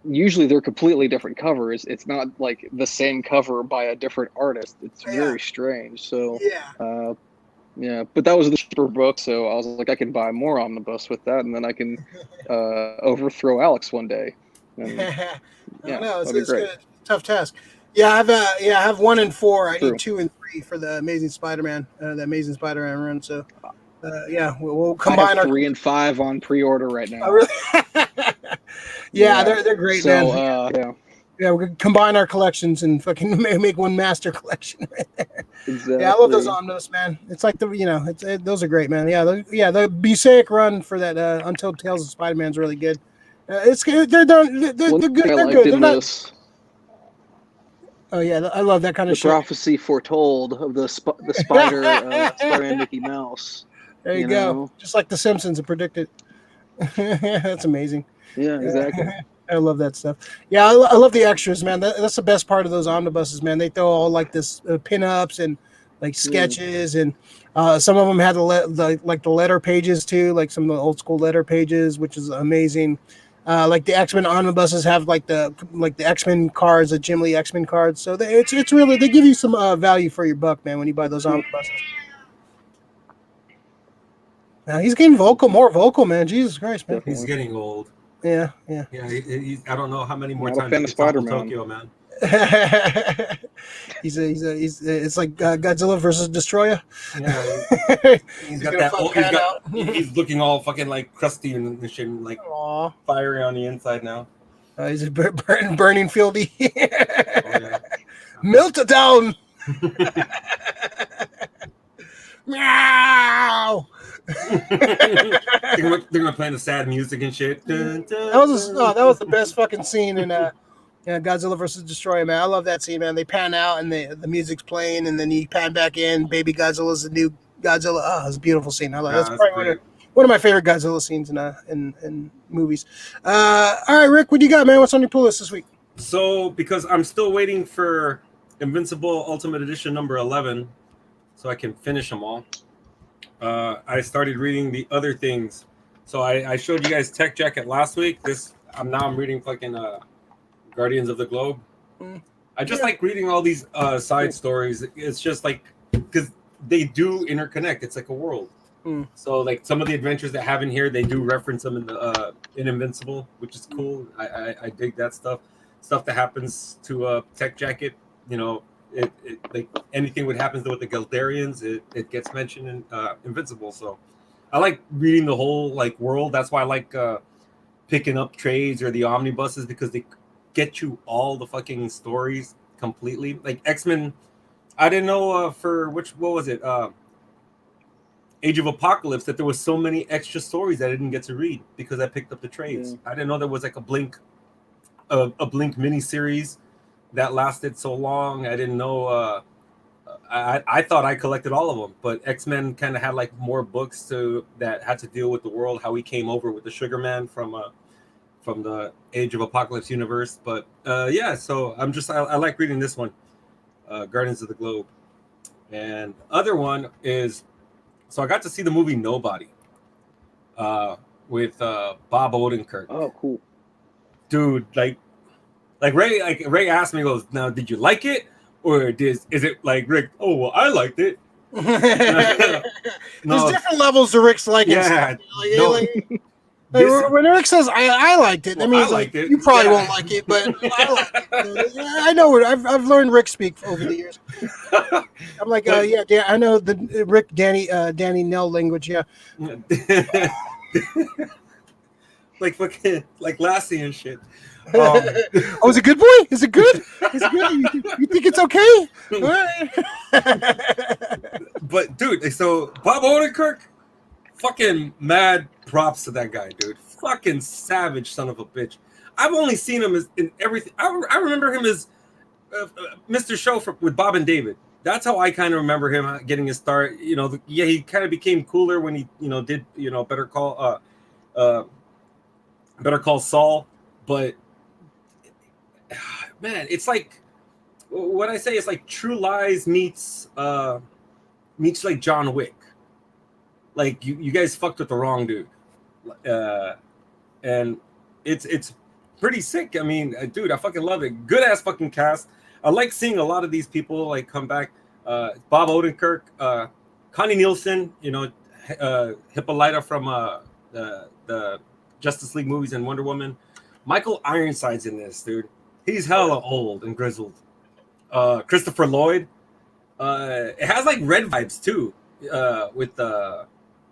usually they're completely different covers. It's not like the same cover by a different artist. It's very strange. So yeah, but that was the cheaper book, so I was like, I can buy more omnibus with that, and then I can overthrow Alex one day. And, I know that'd be great. a tough task. Yeah, I have 1 and 4. I True. need 2 and 3 for the Amazing Spider-Man, run. So we'll combine I have 3 and 5 on pre-order right now. Oh, really? They're great, man. Yeah, we could combine our collections and fucking make one master collection right there. Exactly. Yeah, I love those omnibus, man. It's like those are great, man. Yeah, the Busaic run for that Untold Tales of Spider-Man's really good. It's good. They're good. They're not. Oh yeah, I love that kind of the shit. Prophecy foretold of the spider, Spider-Man Mickey Mouse. There you go. Just like The Simpsons had predicted. That's amazing. Yeah, exactly. I love that stuff. Yeah, I love the extras, man. That's the best part of those omnibuses, man. They throw all like this pin-ups and like sketches, and some of them had the letter pages too, like some of the old school letter pages, which is amazing. Like the X-Men omnibuses have like the X-Men cards, the Jim Lee X-Men cards. So it's really, they give you some value for your buck, man, when you buy those omnibuses. Now he's getting more vocal, man. Jesus Christ, man. He's getting old. Yeah. He's I don't know how many more Not a times fan he of can topple Spider-Man. Tokyo, man. He's it's like Godzilla versus Destroyer. Yeah, he's got that. He's looking all fucking like crusty and shit, and like fiery on the inside now. He's a burning fieldy. Yeah. Melt it down. Meow. They're gonna play the sad music and shit. Dun, dun, That was the best fucking scene in Godzilla versus Destroyer, man. I love that scene, man. They pan out and the music's playing, and then you pan back in. Baby Godzilla's the new Godzilla. Oh, it's a beautiful scene. I love that's probably one of my favorite Godzilla scenes in movies. All right, Rick, what do you got, man? What's on your pull list this week? So, because I'm still waiting for Invincible Ultimate Edition number 11, so I can finish them all. I started reading the other things. So I showed you guys Tech Jacket last week. I'm reading fucking Guardians of the Globe. I just like reading all these side stories. It's just like, because they do interconnect. It's like a world. So like some of the adventures that have in here, they do reference them in Invincible, which is cool. I dig that stuff. Stuff that happens to Tech Jacket, it like anything that happens with the Geldarians, it gets mentioned in Invincible. So I like reading the whole like world. That's why I like picking up trades or the omnibuses, because they get you all the fucking stories completely. Like X-Men, I didn't know what was it? Age of Apocalypse, that there was so many extra stories I didn't get to read because I picked up the trades. I didn't know there was like a Blink miniseries that lasted so long. I didn't know. I thought I collected all of them, but X-Men kind of had like more books that had to deal with the world, how he came over with the Sugar Man from the Age of Apocalypse universe. But so I like reading this one, Guardians of the Globe. And other one is, so I got to see the movie Nobody with Bob Odenkirk. Oh, cool. Dude, like Ray asked me, goes, now, did you like it? Or is it like, Rick, oh, well, I liked it. There's different levels to Rick's liking. Yeah. When Rick says I liked it, that means you probably won't like it, but I liked it. I know it. I've learned Rick speak over the years. I'm like, I know the Rick Danny Nell language, yeah. like fucking like Lassie and shit. Is it good, boy? Is it good? Is it good? You think it's okay? But dude, so Bob Odenkirk, fucking mad props to that guy, dude. Fucking savage son of a bitch. I've only seen him in everything. I remember him as Mr. Show with Bob and David. That's how I kind of remember him getting his start. He kind of became cooler when he, did Better Call Saul. But man, it's like what I say. It's like True Lies meets like John Wick. like you guys fucked with the wrong dude, and it's pretty sick. I mean, dude, I fucking love it. Good ass fucking cast. I like seeing a lot of these people like come back. Bob Odenkirk, Connie Nielsen, you know, Hippolyta from the Justice League movies and Wonder Woman. Michael Ironside's in this, dude. He's hella old and grizzled. Christopher Lloyd. It has like Red vibes too, with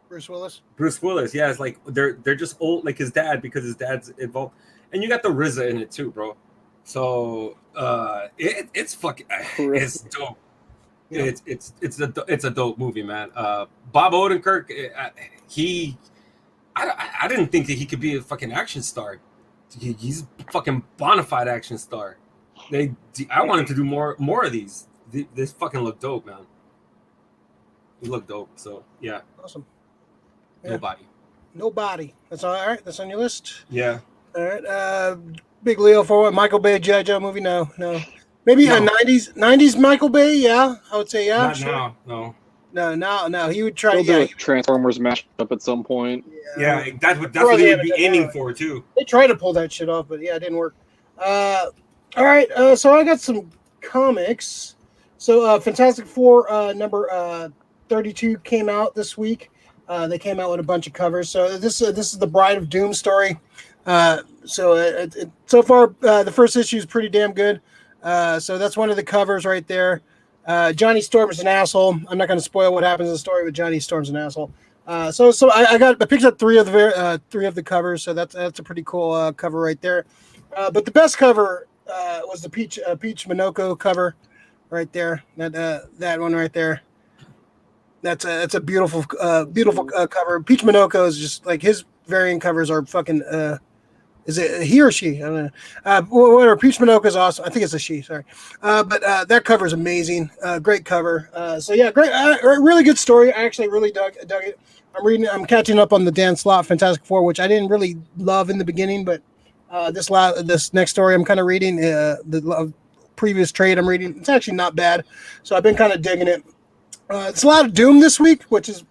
Bruce Willis. Bruce Willis, yeah. It's like they're just old, like his dad, because his dad's involved, and you got the RZA in it too, bro. So it's fucking, it's dope. Yeah. It's a dope movie, man. Bob Odenkirk, I didn't think that he could be a fucking action star. He's a fucking bona fide action star. I wanted to do more of these. This fucking look dope, man. You look dope. So yeah. Awesome. Yeah. Nobody. That's all right. That's on your list. Yeah. All right. Big Leo for what? Michael Bay G.I. Joe movie? No. Maybe a 90s Michael Bay. Yeah, I would say yeah. Not sure. No. He would try. He'll do a Transformers mashup at some point. Yeah, that's what they would be aiming for too. They tried to pull that shit off, but yeah, it didn't work. All right. So I got some comics. So Fantastic Four number 32 came out this week. They came out with a bunch of covers. So this is the Bride of Doom story. So far the first issue is pretty damn good. So that's one of the covers right there. Johnny Storm is an asshole. I'm not going to spoil what happens in the story, but Johnny Storm's an asshole. So I picked up three of the covers. So that's a pretty cool cover right there. But the best cover was the Peach Minoko cover right there. That one right there. That's a beautiful cover. Peach Minoko is just like his variant covers are fucking. Is it he or she? I don't know. Whatever. Peach Minoko is awesome. I think it's a she. Sorry, but that cover is amazing. Great cover. So yeah, great. Really good story. I actually really dug it. I'm catching up on the Dan Slott Fantastic Four, which I didn't really love in the beginning, but this next story I'm kind of reading. The previous trade I'm reading, it's actually not bad. So I've been kind of digging it. It's a lot of Doom this week, which is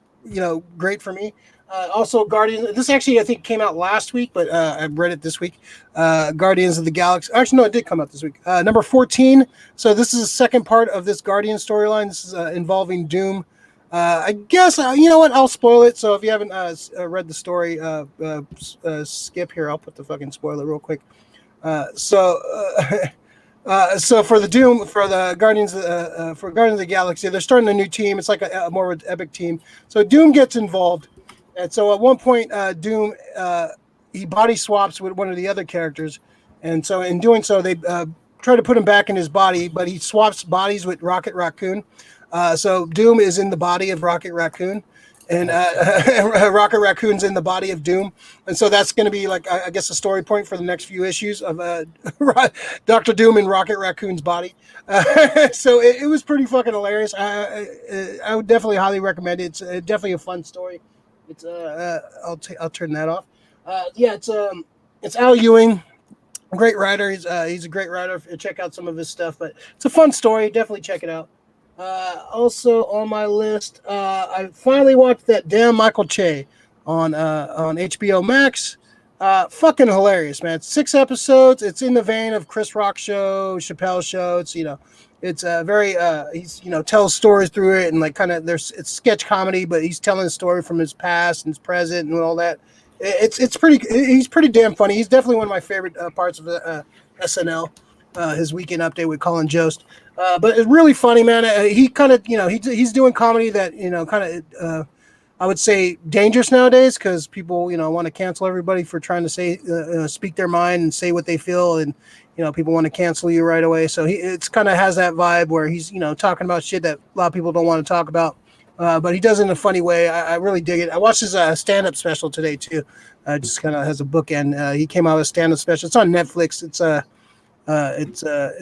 great for me. Also, Guardians. This actually I think came out last week, but I read it this week. Guardians of the Galaxy. Actually, no, it did come out this week. Number 14. So this is the second part of this Guardian storyline. This is involving Doom. I guess you know what? I'll spoil it. So if you haven't read the story, skip here. I'll put the fucking spoiler real quick. So for the Doom, for the Guardians of the Galaxy, they're starting a new team. It's like a more of an epic team. So Doom gets involved. And so at one point, Doom, he body swaps with one of the other characters. And so in doing so, they try to put him back in his body, but he swaps bodies with Rocket Raccoon. So Doom is in the body of Rocket Raccoon, and Rocket Raccoon's in the body of Doom. And so that's going to be like, I guess, a story point for the next few issues of Dr. Doom in Rocket Raccoon's body. So it was pretty fucking hilarious. I would definitely highly recommend it. It's definitely a fun story. It's I'll turn that off. It's Al Ewing, great writer. He's a great writer. Check out some of his stuff, but it's a fun story. Definitely check it out. Also on my list, I finally watched that damn Michael Che on HBO Max. Fucking hilarious, man. It's 6 episodes. It's in the vein of Chris Rock show, Chappelle show. It's very he's tells stories through it, and like kind of it's sketch comedy, but he's telling a story from his past and his present and all that. He's pretty damn funny. He's definitely one of my favorite parts of the SNL. His weekend update with Colin Jost. But it's really funny, man. He kind of, he's doing comedy that, kind of, I would say dangerous nowadays because people, want to cancel everybody for trying to say, speak their mind and say what they feel. And, people want to cancel you right away. So it's kind of has that vibe where he's, talking about shit that a lot of people don't want to talk about. But he does it in a funny way. I really dig it. I watched his stand-up special today too. Just kind of has a bookend. He came out with a stand-up special. It's on Netflix. It's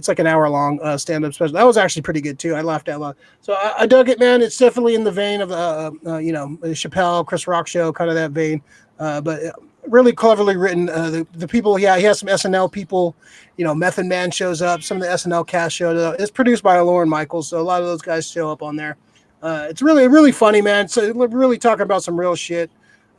like an hour long stand-up special. That was actually pretty good too. I laughed out loud. So I dug it, man. It's definitely in the vein of the Chappelle, Chris Rock show, kind of that vein. But really cleverly written. The people, he has some SNL people. Method Man shows up. Some of the SNL cast showed up. It's produced by Lauren Michaels, so a lot of those guys show up on there. It's really, really funny, man. So really talking about some real shit.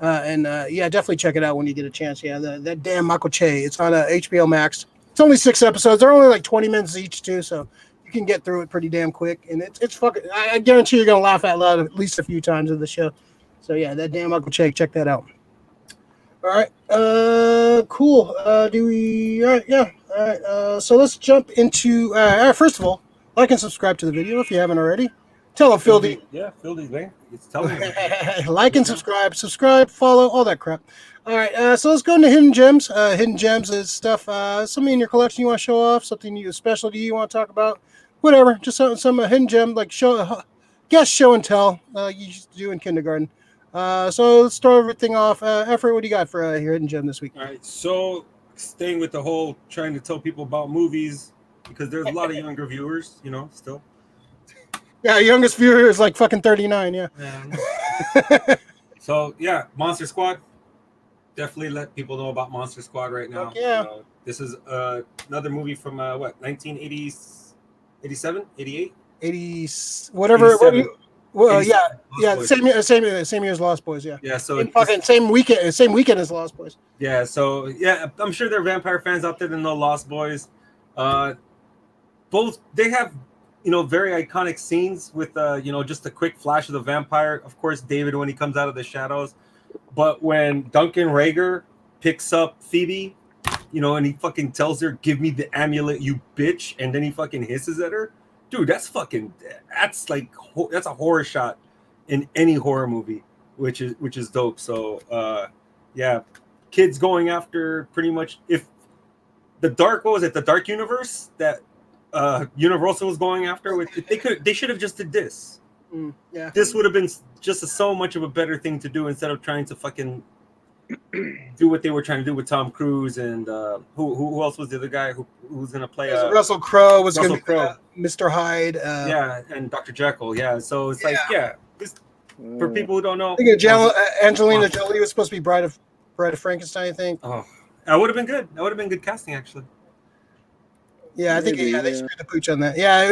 Yeah, definitely check it out when you get a chance. Yeah, that damn Michael Che. It's on HBO Max. It's only 6 episodes. They're only like 20 minutes each too, so you can get through it pretty damn quick. And it's fucking. I guarantee you're gonna laugh out loud at least a few times of the show. So yeah, that damn Michael Che. Check that out. All right. Cool. Do we? All right. Yeah. All right. So let's jump into. First of all, like and subscribe to the video if you haven't already. Tell them, Phildy. Yeah, Phildy's man. It's telling me. Like and subscribe, follow, all that crap. All right, so let's go into hidden gems. Hidden gems is stuff, something in your collection you want to show off, something a specialty you want to talk about, whatever. Just some hidden gem like guess show and tell. You used to do in kindergarten. So let's start everything off. Effort, what do you got for your hidden gem this week? All right, so staying with the whole trying to tell people about movies because there's a lot of younger viewers, still. Yeah, youngest viewer is like fucking 39. Yeah. So yeah, Monster Squad. Definitely let people know about Monster Squad right now. Yeah. This is another movie from 1980, 87, 88, 80, whatever. 87. Well, 87, yeah, Boys. same year as Lost Boys. Yeah. Yeah. So Fucking same weekend as Lost Boys. Yeah. So yeah, I'm sure there are vampire fans out there that know Lost Boys. Both they have. Very iconic scenes with, just a quick flash of the vampire. Of course, David when he comes out of the shadows. But when Duncan Rager picks up Phoebe, and he fucking tells her, "Give me the amulet, you bitch," and then he fucking hisses at her. Dude, that's a horror shot in any horror movie, which is dope. So, yeah, kids going after pretty much if the dark, what was it? The dark universe that Universal was going after. They should have just did this. Yeah, this would have been just so much of a better thing to do instead of trying to fucking do what they were trying to do with Tom Cruise and who else was the other guy who was gonna play? Russell Crowe was Russell gonna be Mr. Hyde. Yeah, and Dr. Jekyll. Yeah, so it's like this, for people who don't know, I think Angelina Jolie was supposed to be Bride of Frankenstein. I think. Oh, that would have been good. That would have been good casting actually. Yeah, I think they screwed the pooch on that. Yeah,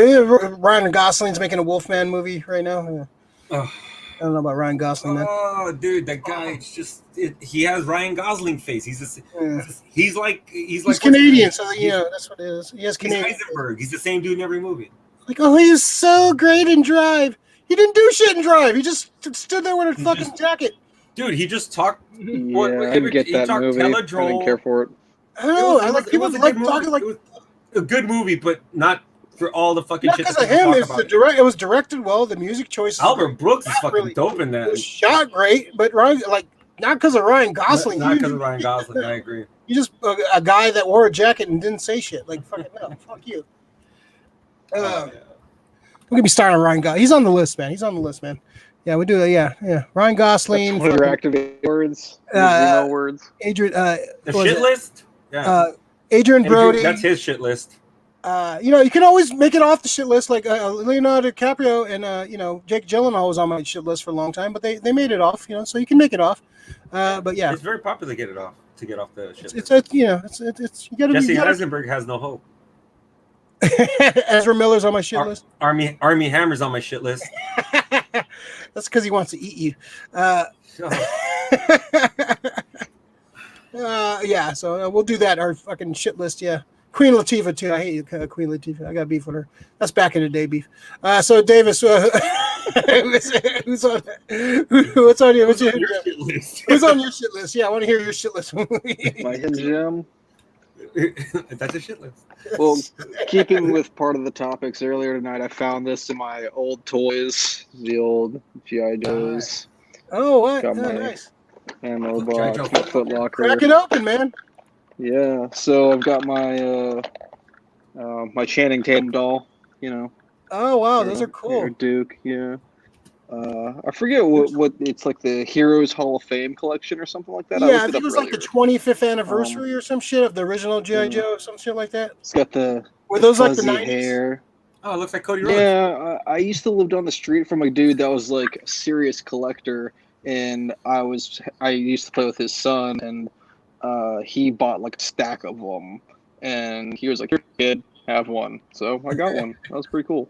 Ryan Gosling's making a Wolfman movie right now. Yeah. Oh. I don't know about Ryan Gosling. Oh, dude, that guy! It's he has Ryan Gosling face. He's like Canadian, so that's what it is. He has Canadian. He's Heisenberg. He's the same dude in every movie. Like, oh, he was so great in Drive. He didn't do shit in Drive. He just stood there with a fucking jacket. Dude, he just talked. Yeah, I didn't get that movie. I didn't care for it. I don't know. I like people like talking like. A good movie, but not for all the fucking shit. Because of him, it was directed well. The music choices. Albert Brooks is fucking really dope in that. It was shot great, but Ryan, not because of Ryan Gosling. Not because of Ryan Gosling. I agree. You just a guy that wore a jacket and didn't say shit. Like fucking no, fuck you. We're gonna be starting on Ryan Gosling. He's on the list, man. Yeah, we do that. Yeah. Ryan Gosling. That's one of your activated words. Words. Adrian. The shit list. Yeah. Adrian Brody. That's his shit list. You can always make it off the shit list. Like Leonardo DiCaprio and Jake Gyllenhaal was on my shit list for a long time, but they made it off. So you can make it off. But yeah, it's very popular to get it off the shit list. It's you gotta. Jesse Eisenberg has no hope. Ezra Miller's on my shit list. Army Hammer's on my shit list. That's because he wants to eat you. Yeah, so we'll do that. Our fucking shit list, yeah. Queen Latifah too. I hate you, Queen Latifah. I got beef with her. That's back in the day beef. So Davis, who's on? What's on your shit list? Who's on your shit list? Yeah, I want to hear your shit list. My hidden gem. That's a shit list. Well, keeping with part of the topics earlier tonight, I found this in my old toys, the old G.I. Joes. Oh, what? Nice. Ammo box, Foot Locker. Crack it open, man. Yeah, so I've got my my Channing Tatum doll, Oh wow, those are cool. Duke, yeah. I forget what it's like, the Heroes Hall of Fame collection or something like that. Yeah, I think it was like the 25th anniversary or some shit of the original G.I. Joe, some shit like that. It's got the were those like the 90s hair. Oh, it looks like Cody Rhodes. Yeah, I used to live down the street from a dude that was like a serious collector, and I used to play with his son, and he bought like a stack of them, and he was like, "Here, kid, have one." So I got one. That was pretty cool.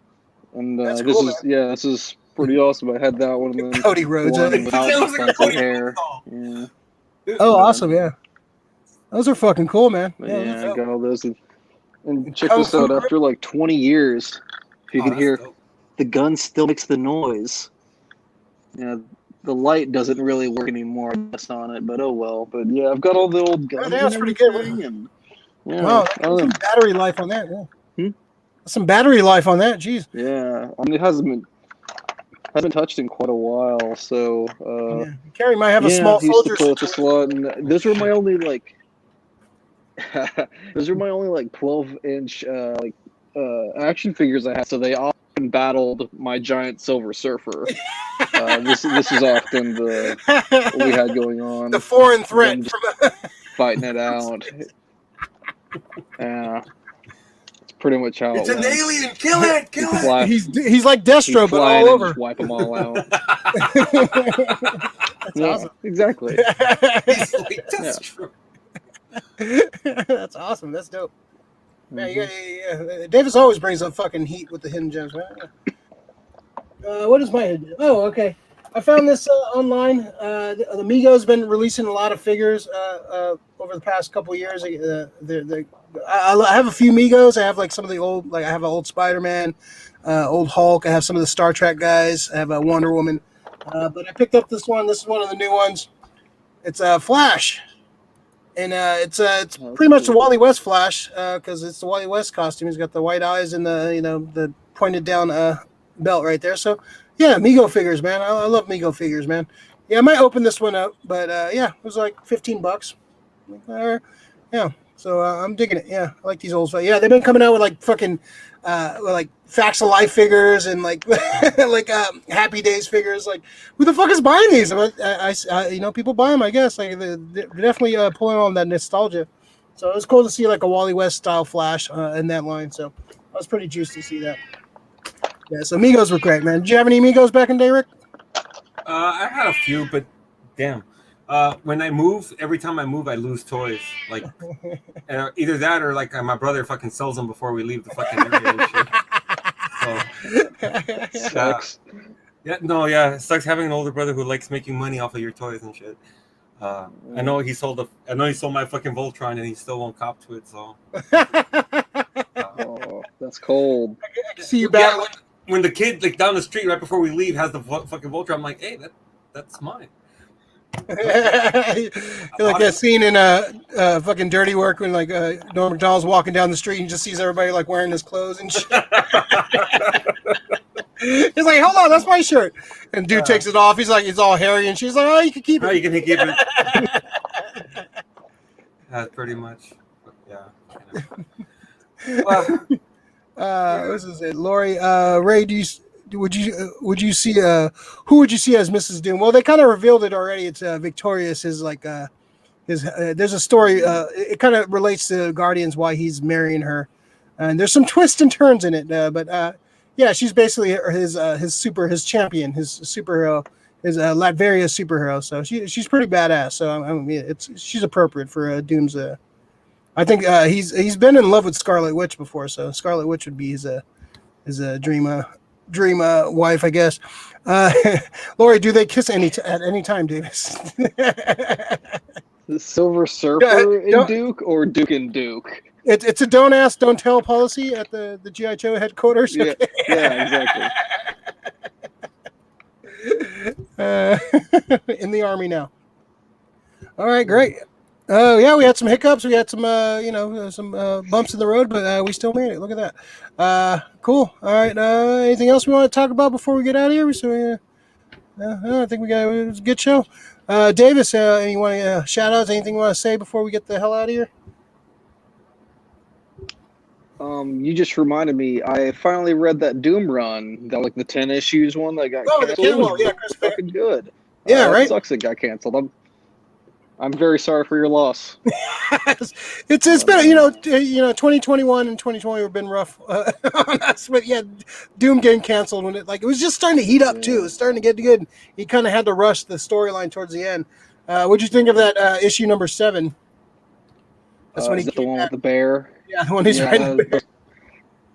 And this is pretty awesome. I had that one. And then Cody Rhodes. one It without looks like a fancy Cody hair. Rhodes doll. Yeah. Oh, awesome! Yeah, those are fucking cool, man. But yeah, I got all those. And check Kung this out. Fu After like 20 years, you can that's hear dope. the gun still makes the noise. Yeah, the light doesn't really work anymore on it, but oh well. But yeah, I've got all the old guns that's and pretty good. everything. And, yeah, Wow, I that's don't some know. battery life on that. Yeah. Hmm? Some battery life on that. Jeez. Yeah, I mean it hasn't been touched in quite a while. So Yeah. Carrie might have a yeah, small I used soldier to play with this a situation. lot, and those were my only like. Those are my only like 12-inch action figures I had, so they often battled my giant Silver Surfer. This is often what we had going on. The foreign threat Them just from fighting it out. Yeah, it's pretty much how It's it an went. alien! Kill it! Kill it! Fly, he's like he'd Destro, but fly all in and over. just wipe them all out. That's Yeah, awesome. exactly. He's like, that's true. That's awesome. That's dope. Man, yeah. Davis always brings up fucking heat with the hidden gems, man. What is my hidden gem? Oh, okay. I found this online. The Mego's been releasing a lot of figures over the past couple of years. I have a few Megos. I have like some of the old, like I have an old Spider-Man, old Hulk. I have some of the Star Trek guys. I have a Wonder Woman. But I picked up this one. This is one of the new ones. It's Flash. And it's pretty much the Wally West Flash because it's the Wally West costume. He's got the white eyes and the pointed down belt right there. So yeah, Mego figures, man. I love Mego figures, man. Yeah, I might open this one up, but yeah, it was like $15. Yeah, so I'm digging it. Yeah, I like these old. Yeah, they've been coming out with like fucking like Facts of Life figures and like like Happy Days figures. Like, who the fuck is buying these? I people buy them. I guess like they're definitely pulling on that nostalgia. So it was cool to see like a Wally West style Flash in that line. So I was pretty juiced to see that. Yeah, so Migos were great, man. Did you have any Migos back in the day, Rick? I had a few, but damn. When I move, every time I move, I lose toys. Like either that or like my brother fucking sells them before we leave the fucking area and shit. So, Sucks. it sucks having an older brother who likes making money off of your toys and shit. I know he sold my fucking Voltron and he still won't cop to it. So Oh, that's cold. See you back. Yeah, when the kid like down the street right before we leave has the fucking Voltron, I'm like, hey, that's mine. You're like that scene in fucking Dirty Work when like Norm Macdonald's walking down the street and just sees everybody like wearing his clothes and shit. He's like, hold on, that's my shirt. And dude takes it off. He's like, he's all hairy and she's like, oh, you can keep it. Oh, you can keep it. That's pretty much. Yeah. This is it, Lori. Ray, would you see who would you see as Mrs. Doom? Well, they kind of revealed it already. It's Victorious. His like his there's a story. It kind of relates to Guardians why he's marrying her, and there's some twists and turns in it. But yeah, she's basically his champion, his superhero, his Latveria superhero. So she's pretty badass. So I mean, she's appropriate for Doom's. I think he's been in love with Scarlet Witch before, so Scarlet Witch would be his dream wife, I guess. Lori, do they kiss at any time, Davis? The Silver Surfer and Duke or Duke and Duke? It's a don't ask, don't tell policy at the G.I. Joe headquarters. Yeah, yeah, exactly. In the Army now. All right, great. Yeah, we had some hiccups. We had some, some bumps in the road, but we still made it. Look at that. Cool. All right. Anything else we want to talk about before we get out of here? So, I think it was a good show. Davis, any shout outs? Anything you want to say before we get the hell out of here? You just reminded me. I finally read that Doom run, that like the 10 issues one that got canceled. The Kindle, yeah, Chris fucking good. Yeah, right. It sucks it got canceled. I'm very sorry for your loss. It's been 2021 and 2020 have been rough on us, but yeah, Doom getting canceled when it was just starting to heat up too. It was starting to get good. He kind of had to rush the storyline towards the end. What'd you think of that issue number 7? That's when he is that the one with the bear. Yeah, the one he's riding.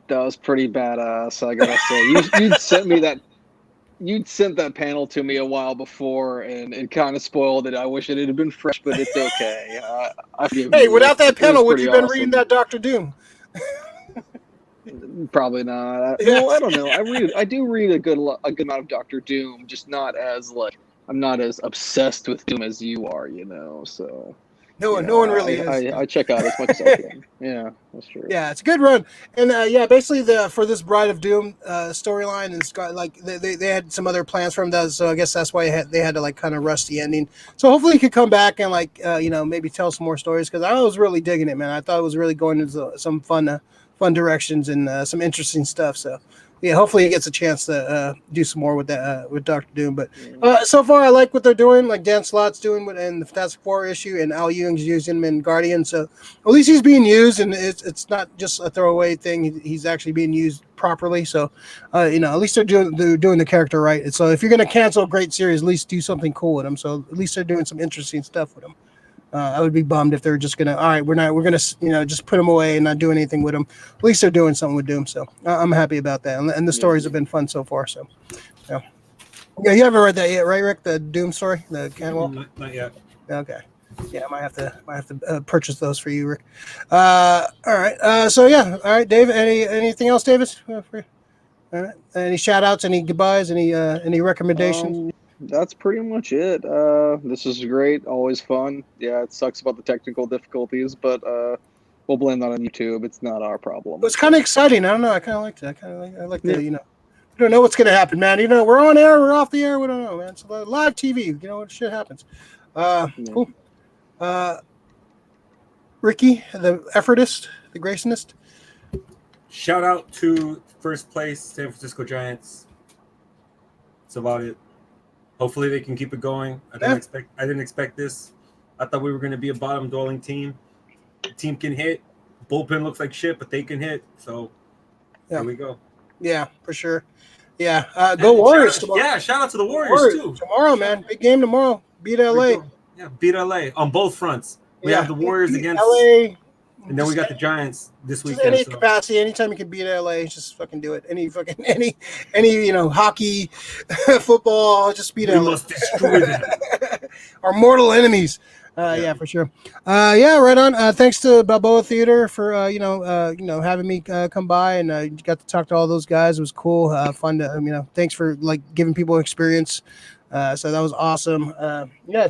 That was pretty badass. I gotta say, you sent me that. you'd sent that panel to me a while before, and it kind of spoiled it. I wish it had been fresh, but it's okay. I forgive Hey, you. without that It was panel, would pretty you been awesome. reading that Doctor Doom? Probably not. Yeah. Well, I don't know. I do read a good amount of Doctor Doom, just not as I'm not as obsessed with Doom as you are, So No one really is. I check out as much as I can. Yeah, that's true. Yeah, it's a good run, and basically for this Bride of Doom storyline, and Scott, like they had some other plans for him, so I guess that's why they had to like kind of rush the ending. So hopefully he could come back and maybe tell some more stories, because I was really digging it, man. I thought it was really going into some fun directions and some interesting stuff. So yeah, hopefully he gets a chance to do some more with that with Doctor Doom. But so far, I like what they're doing. Like Dan Slott's doing in the Fantastic Four issue, and Al Ewing's using him in Guardian. So at least he's being used, and it's not just a throwaway thing. He's actually being used properly. So at least they're doing the character right. And so if you're going to cancel a great series, at least do something cool with him. So at least they're doing some interesting stuff with him. I would be bummed if they're just gonna. All right, we're gonna just put him away and not do anything with him. At least they're doing something with Doom, so I'm happy about that. And the stories have been fun so far. So, yeah, you haven't read that yet, right, Rick? The Doom story, the Canwell? Not yet. Okay, yeah, I might have to purchase those for you, Rick. All right. So yeah, all right, Dave. Anything else, Davis? All right. Any shout outs? Any goodbyes? Any recommendations? That's pretty much it. This is great. Always fun. Yeah, it sucks about the technical difficulties, but we'll blame that on YouTube. It's not our problem. It's kind of exciting. I don't know. I kind of liked it. I like the, we don't know what's going to happen, man. We're on air. We're off the air. We don't know, man. It's live TV. Shit happens. Cool. Ricky, the effortist, the Graysonist. Shout out to first place San Francisco Giants. That's about it. Hopefully they can keep it going. I didn't expect this. I thought we were going to be a bottom dwelling team. The team can hit. Bullpen looks like shit, but they can hit. So there we go. Yeah, for sure. Yeah, go Warriors tomorrow. Yeah, shout out to the Warriors too. Tomorrow, man. Big game tomorrow. Beat LA. Yeah, beat LA on both fronts. We have the Warriors against LA. And then we got the Giants this weekend. Any capacity, anytime you can beat LA, just fucking do it. Any hockey, football, just beat LA. We must destroy them. Our mortal enemies. Yeah, for sure. Right on. Thanks to Balboa Theatre for having me come by, and got to talk to all those guys. It was cool, fun to thanks for giving people experience. So that was awesome.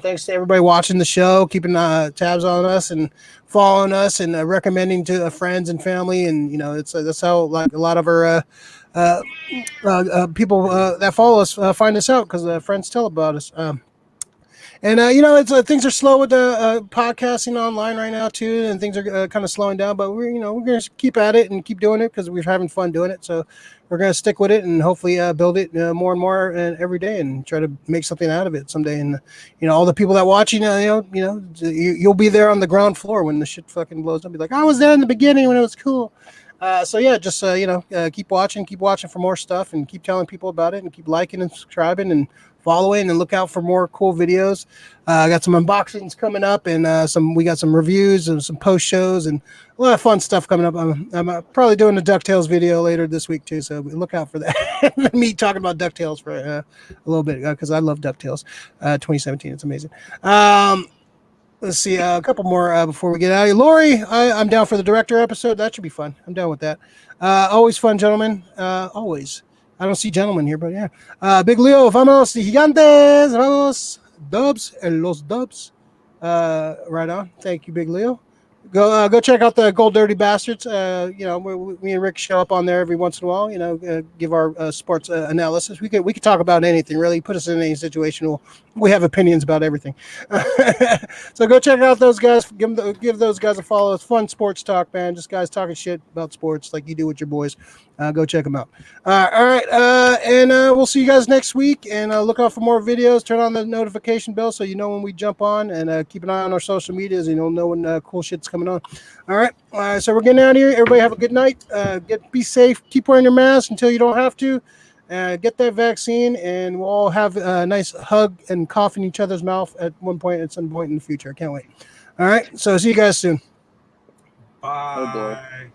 Thanks to everybody watching the show, keeping tabs on us and following us and recommending to friends and family. And that's how a lot of our people that follow us find us out, because friends tell about us. It's things are slow with the podcasting online right now too, and things are kind of slowing down. But we're going to keep at it and keep doing it, because we're having fun doing it. So we're going to stick with it and hopefully build it more and more every day, and try to make something out of it someday. And all the people that watch, you'll be there on the ground floor when the shit fucking blows up. Be like, I was there in the beginning when it was cool. Keep watching for more stuff, and keep telling people about it, and keep liking and subscribing and following, and look out for more cool videos. I got some unboxings coming up, and we got some reviews and some post shows and a lot of fun stuff coming up. I'm probably doing a DuckTales video later this week too, so look out for that. Me talking about DuckTales for a little bit, because I love DuckTales 2017. It's amazing. Let's see, a couple more before we get out of here. Lori, I'm down for the director episode. That should be fun. I'm down with that. Always fun, gentlemen. Always. I don't see gentlemen here, but yeah. Big Leo, vamos, gigantes, vamos, Dubs, and los Dubs. Right on. Thank you, Big Leo. Go check out the Gold Dirty Bastards. Me and Rick show up on there every once in a while. Give our sports analysis. We could talk about anything, really. Put us in any situation. We have opinions about everything. So go check out those guys. Give those guys a follow. It's fun sports talk, man. Just guys talking shit about sports like you do with your boys. Go check them out. All right, and we'll see you guys next week. And look out for more videos. Turn on the notification bell so you know when we jump on. And keep an eye on our social medias, and you'll know when cool shit's coming on. All right, so we're getting out of here. Everybody have a good night. Be safe. Keep wearing your mask until you don't have to. Get that vaccine, and we'll all have a nice hug and cough in each other's mouth at some point in the future. I can't wait. All right, so see you guys soon. Bye. Oh boy.